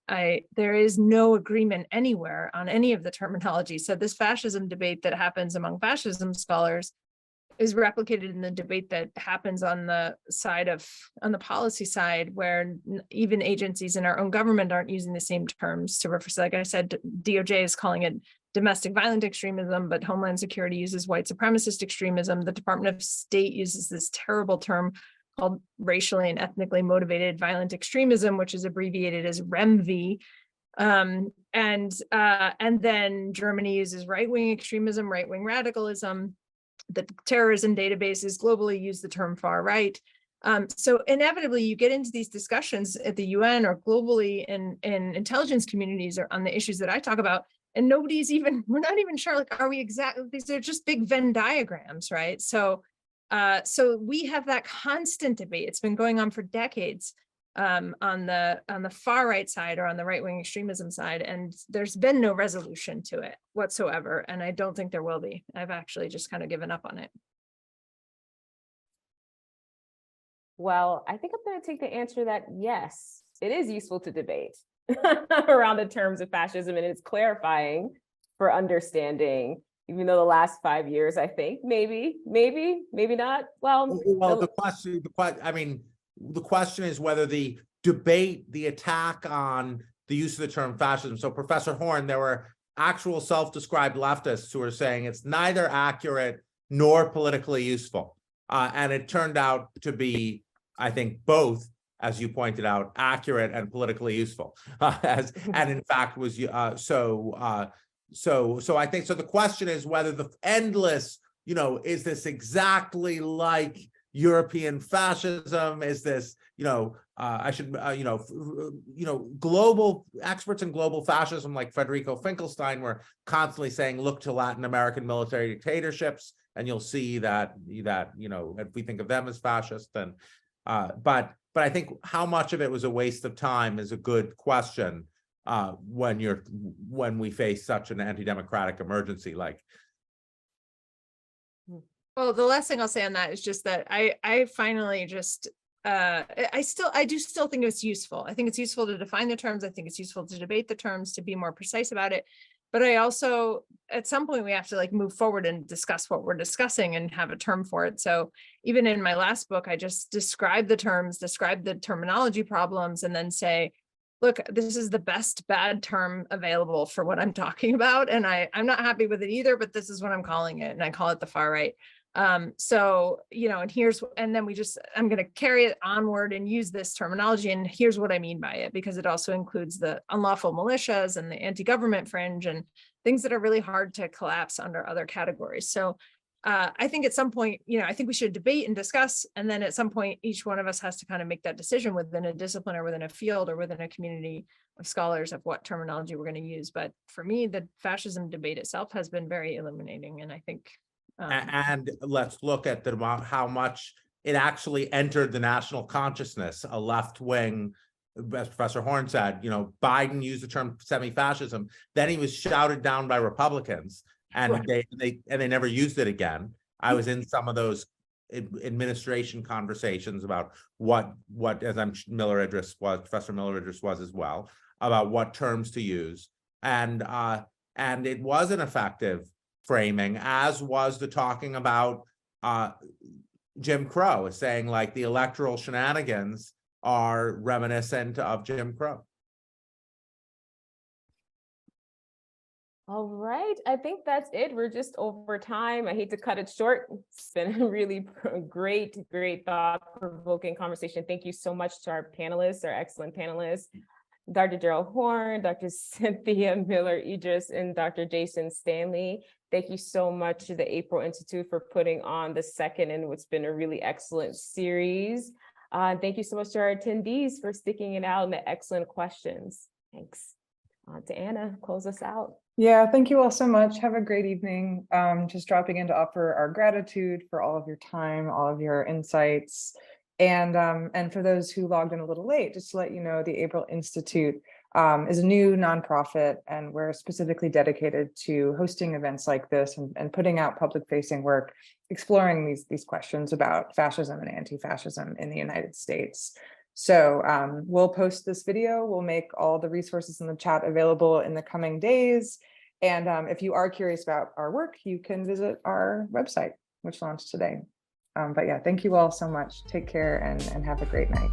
there is no agreement anywhere on any of the terminology. So this fascism debate that happens among fascism scholars is replicated in the debate that happens on the policy side, where even agencies in our own government aren't using the same terms to refer. So like I said, DOJ is calling it domestic violent extremism, but Homeland Security uses white supremacist extremism. The Department of State uses this terrible term called racially and ethnically motivated violent extremism, which is abbreviated as REMV. And then Germany uses right-wing extremism, right-wing radicalism. The terrorism databases globally use the term far right. So inevitably you get into these discussions at the UN or globally in intelligence communities or on the issues that I talk about, and we're not even sure, like, are we exactly, these are just big Venn diagrams, right? So we have that constant debate. It's been going on for decades on the far right side or on the right-wing extremism side, and there's been no resolution to it whatsoever, and I don't think there will be. I've actually just kind of given up on it. Well, I think I'm going to take the answer that yes, it is useful to debate around the terms of fascism, and it's clarifying for understanding, even though the last 5 years, I think, maybe not. Well, the question is whether the debate, the attack on the use of the term fascism. So Professor Horne, there were actual self-described leftists who were saying it's neither accurate nor politically useful. And it turned out to be, I think, both, as you pointed out, accurate and politically useful, and in fact was so I think so. The question is whether the endless, is this exactly like European fascism? Is this, global experts in global fascism like Federico Finkelstein were constantly saying, look to Latin American military dictatorships, and you'll see that if we think of them as fascist, then but I think how much of it was a waste of time is a good question when we face such an anti-democratic emergency. Like, well, the last thing I'll say on that is just that I finally just I do still think it's useful. I think it's useful to define the terms. I think it's useful to debate the terms, to be more precise about it. But I also, at some point, we have to move forward and discuss what we're discussing and have a term for it. So even in my last book, I just describe the terms, describe the terminology problems, and then say, look, this is the best bad term available for what I'm talking about. And I'm not happy with it either, but this is what I'm calling it. And I call it the far right. And then I'm going to carry it onward and use this terminology. And here's what I mean by it, because it also includes the unlawful militias and the anti-government fringe and things that are really hard to collapse under other categories. So I think at some point, I think we should debate and discuss, and then at some point, each one of us has to kind of make that decision within a discipline or within a field or within a community of scholars of what terminology we're going to use. But for me, the fascism debate itself has been very illuminating, and I think. And let's look at how much it actually entered the national consciousness. A left wing, as Professor Horne said, Biden used the term semi-fascism. Then he was shouted down by Republicans, and they never used it again. I was in some of those administration conversations about what as Miller-Idriss was, Professor Miller-Idriss was as well, about what terms to use, and it was an effective framing, as was the talking about Jim Crow, saying like the electoral shenanigans are reminiscent of Jim Crow. All right, I think that's it. We're just over time. I hate to cut it short. It's been a really great thought-provoking conversation. Thank you so much to our panelists, our excellent panelists, Dr. Gerald Horne, Dr. Cynthia Miller-Idriss, and Dr. Jason Stanley. Thank you so much to the April Institute for putting on the second in what's been a really excellent series. Thank you so much to our attendees for sticking it out and the excellent questions. Thanks. To Anna, close us out. Yeah, thank you all so much. Have a great evening. Just dropping in to offer our gratitude for all of your time, all of your insights. And for those who logged in a little late, just to let you know, the April Institute is a new nonprofit, and we're specifically dedicated to hosting events like this and putting out public-facing work, exploring these questions about fascism and anti-fascism in the United States. So we'll post this video. We'll make all the resources in the chat available in the coming days. And if you are curious about our work, you can visit our website, which launched today. But yeah, thank you all so much. Take care and have a great night.